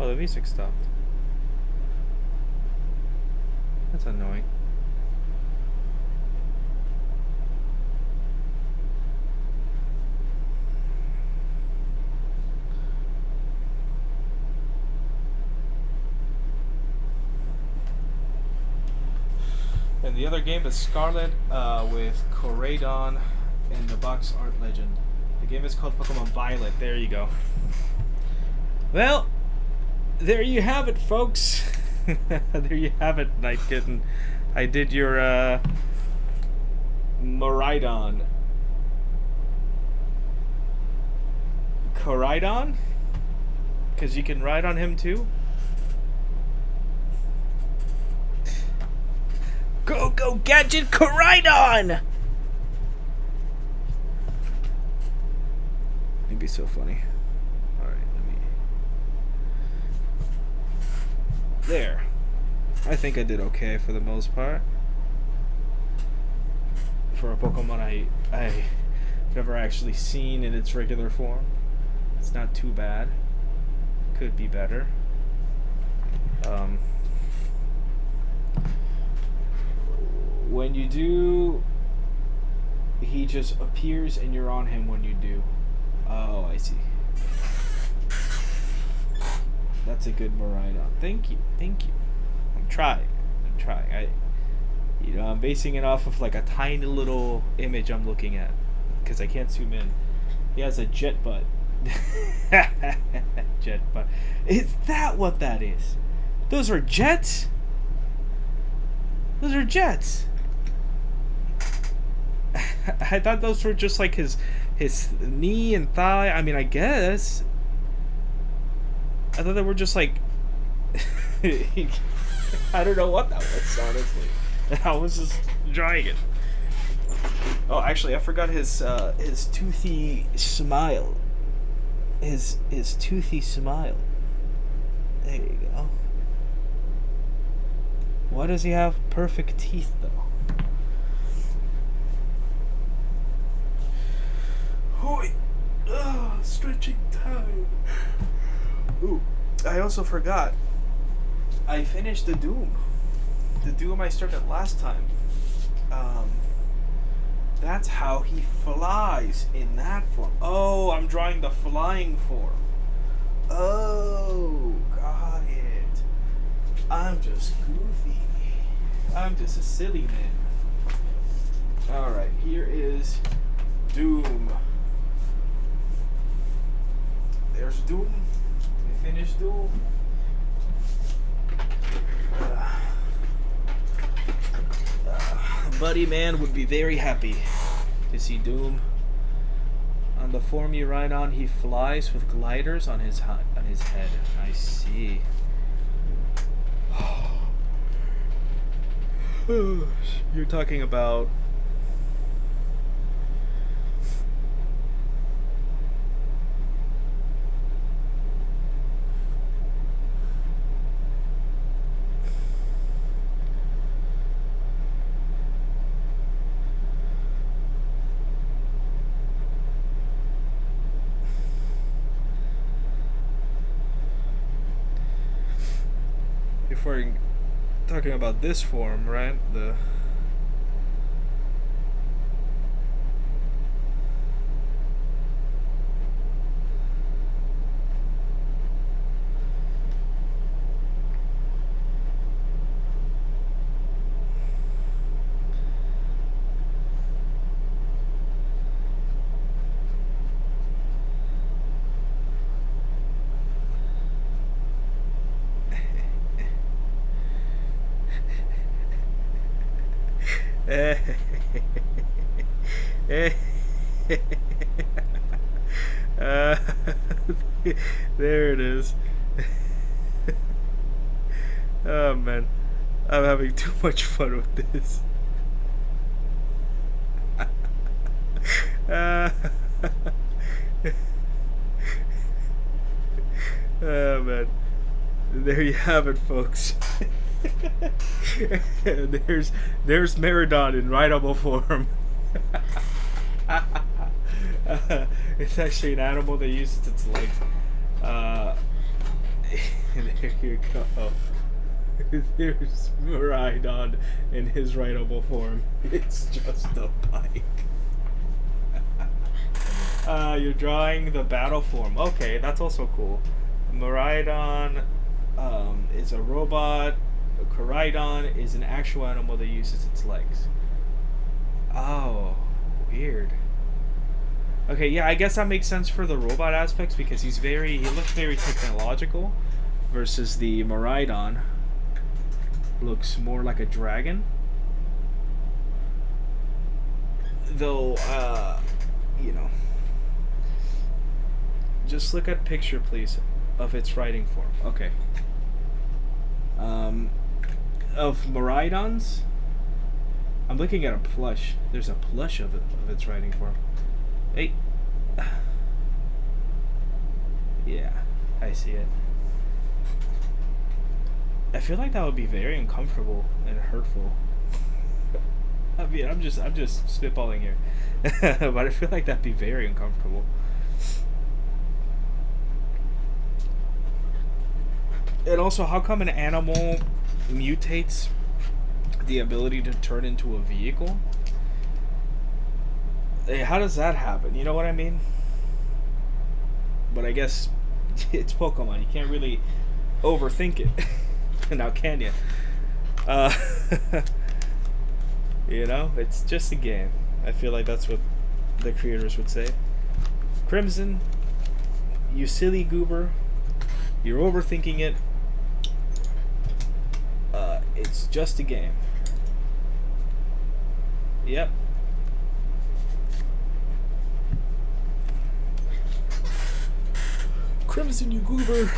S1: Oh, the music stopped. That's annoying. And the other game is Scarlet with Koraidon and the box art legend. The game is called Pokemon Violet. There you go. Well, there you have it, folks. There you have it, Night Kitten. I did your Miraidon. Koraidon? Because you can ride on him too? Go, go, Gadget Koraidon! It'd be so funny. Alright, let me... There. I think I did okay for the most part. For a Pokemon I've never actually seen in its regular form. It's not too bad. Could be better. When you do, he just appears and you're on him when you do. Oh, I see. That's a good Miraidon. Thank you, thank you. I'm trying. I'm basing it off of like a tiny little image I'm looking at because I can't zoom in. He has a jet butt. Jet butt. Is that what that is? Those are jets? Those are jets. I thought those were just like his knee and thigh. I mean, I guess. I thought they were just like... I don't know what that was, honestly. I was just drawing it. Oh, actually, I forgot his toothy smile. His toothy smile. There you go. Why does he have perfect teeth, though? Hoi! Stretching time. Ooh, I also forgot. I finished the Doom. The Doom I started last time. That's how he flies in that form. Oh, I'm drawing the flying form. Oh, got it. I'm just goofy. I'm just a silly man. Alright, here is Doom. There's Doom. We finished Doom. Buddy man would be very happy to see Doom. On the form you ride on, he flies with gliders on his head. I see. You're talking about... We're talking about this form, right? The there it is. Oh man, I'm having too much fun with this. Oh man, there you have it, folks. There's Miraidon in rideable form. It's actually an animal that uses its legs. And there you go. There's Miraidon in his rideable form. It's just a bike. You're drawing the battle form. Okay, that's also cool. Miraidon is a robot. Koraidon is an actual animal that uses its legs. Oh, weird. Okay, yeah, I guess that makes sense for the robot aspects because he looks very technological, versus the Miraidon looks more like a dragon. Though, you know, just look at picture, please, of its riding form. Okay. Of Miraidons, I'm looking at a plush. There's a plush of its riding form. Hey. Yeah, I see it. I feel like that would be very uncomfortable and hurtful. I mean, I'm just spitballing here, but I feel like that'd be very uncomfortable. And also, how come an animal mutates the ability to turn into a vehicle? Hey, how does that happen? You know what I mean? But I guess it's Pokemon. You can't really overthink it. Now, can you? You know, it's just a game. I feel like that's what the creators would say. Crimson, you silly goober. You're overthinking it. It's just a game. Yep. Crimson, you goober.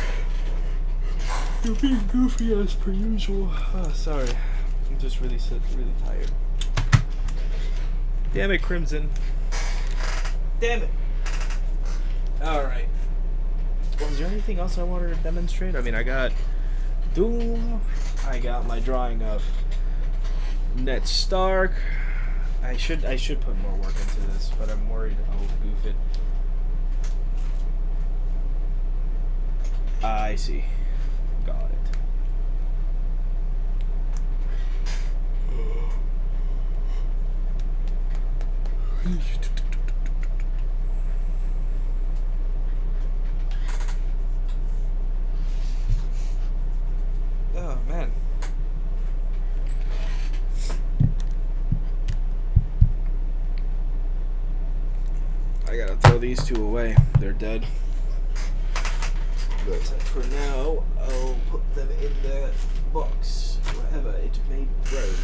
S1: You're being goofy as per usual. Oh, sorry. I'm just really tired. Damn it, Crimson. Damn it. Alright. Was there anything else I wanted to demonstrate? I mean, I got Doom. I got my drawing of Ned Stark. I should put more work into this, but I'm worried I'll goof it. I see. Got it. Oh, man. I gotta throw these two away. They're dead. But for now, I'll put them in the box, wherever it may roam.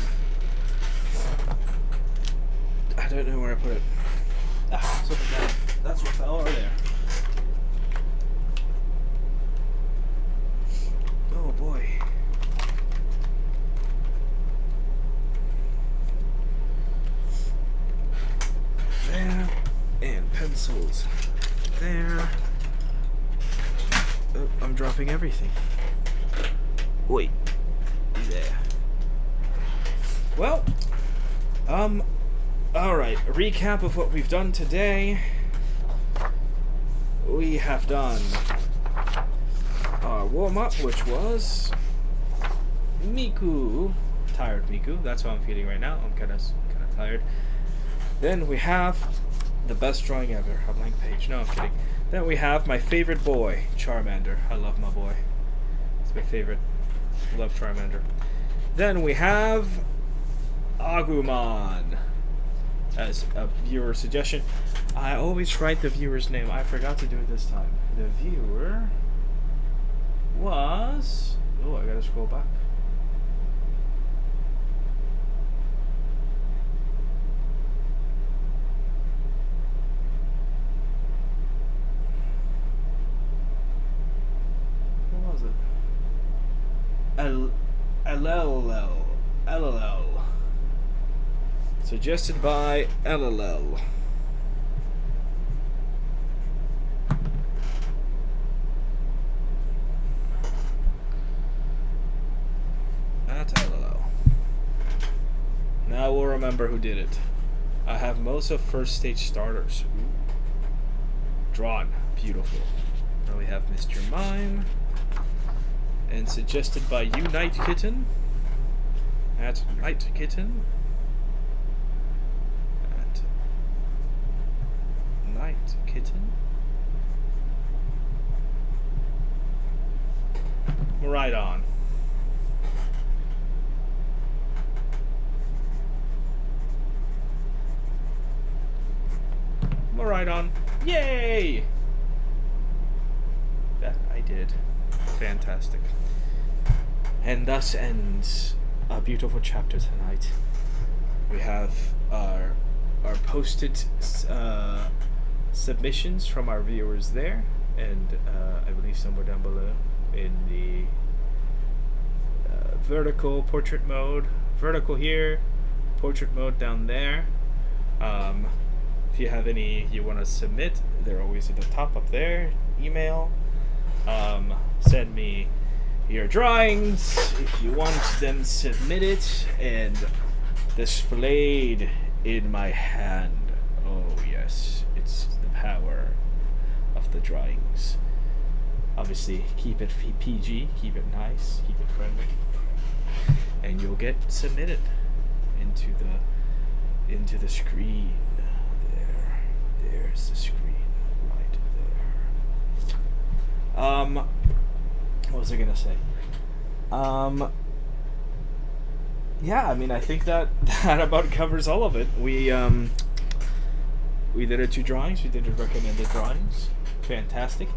S1: I don't know where I put it. Ah, it's up and down. That's what fell over there. Oh boy. There. And pencils. There. Oh, I'm dropping everything. Wait. There. Well, alright, a recap of what we've done today. We have done our warm-up, which was Miku. Tired Miku, that's how I'm feeling right now. I'm kinda tired. Then we have the best drawing ever, a blank page. No, I'm kidding. Then we have my favorite boy, Charmander. I love my boy. It's my favorite. I love Charmander. Then we have Agumon as a viewer suggestion. I always write the viewer's name. I forgot to do it this time. The viewer was... Oh, I gotta scroll back. What was it? LLL. Suggested by LLL. At LLL. Now we'll remember who did it. I have most of first stage starters. Ooh. Drawn. Beautiful. Now we have Mr. Mime. and suggested by you, Night Kitten. At Night Kitten. At Night Kitten. Right on. Right on. Yay! That I did. Fantastic. And thus ends a beautiful chapter tonight. We have our posted submissions from our viewers there, and I believe somewhere down below in the vertical portrait mode. Vertical here, portrait mode down there. If you have any you want to submit, they're always at the top up there. Email. Send me your drawings if you want them submitted and displayed in my hand. Oh yes, it's the power of the drawings. Obviously, keep it PG, keep it nice, keep it friendly, and you'll get submitted into the screen. There's the screen right there. What was I gonna say? Yeah, I mean, I think that about covers all of it. We did our 2 drawings. We did our recommended drawings. Fantastic.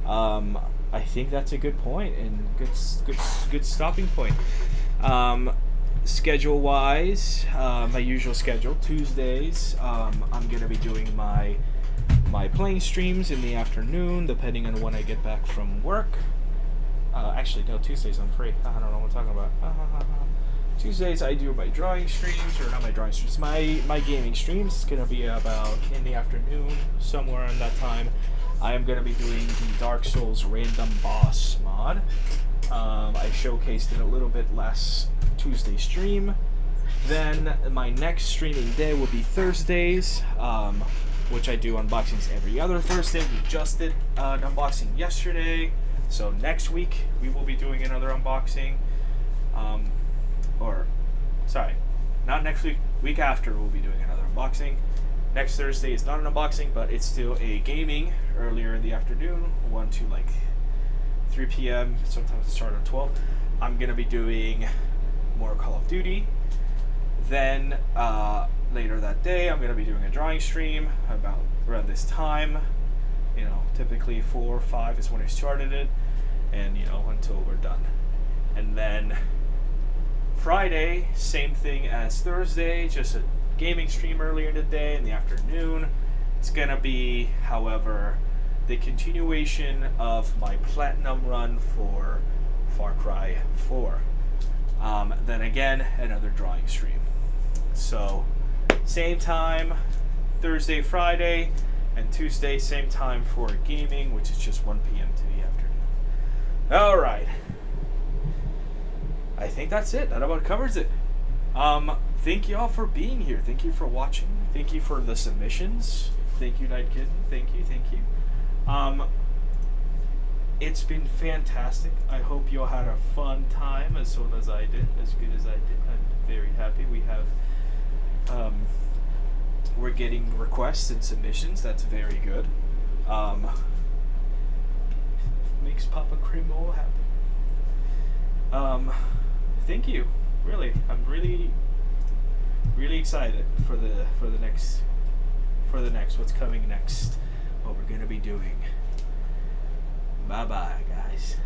S1: I think that's a good point and good stopping point. Schedule wise, my usual schedule, Tuesdays, I'm gonna be doing my playing streams in the afternoon, depending on when I get back from work. Actually, no, Tuesdays I'm free. I don't know what I'm talking about. Tuesdays I do my drawing streams, or not my drawing streams, my gaming streams. It's gonna be about in the afternoon, somewhere in that time. I am gonna be doing the Dark Souls Random Boss mod. I showcased it a little bit last Tuesday stream. Then my next streaming day will be Thursdays, which I do unboxings every other Thursday. We just did an unboxing yesterday, so next week we will be doing another unboxing. Or, sorry, not next week, week after we'll be doing another unboxing. Next Thursday is not an unboxing, but it's still a gaming earlier in the afternoon, 1 to like 3 p.m. Sometimes it starts at 12. I'm gonna be doing more Call of Duty. Then later that day, I'm gonna be doing a drawing stream about around this time. You know, typically 4 or 5 is when I started it, and you know, until we're done. And then Friday, same thing as Thursday, just a gaming stream earlier in the day. In the afternoon, it's gonna be, however, the continuation of my platinum run for Far Cry 4. Then again, another drawing stream. So, same time, Thursday, Friday, and Tuesday, same time for gaming, which is just 1 p.m. to the afternoon. Alright. I think that's it. That about covers it. Thank y'all for being here. Thank you for watching. Thank you for the submissions. Thank you, Night Kitten. Thank you. It's been fantastic. I hope you all had a fun time as well as I did, as good as I did. I'm very happy. We have, we're getting requests and submissions. That's very good. Makes Papa Cremo happy. Thank you. Really, I'm really excited for the next what's coming next, what we're gonna be doing. Bye bye, guys.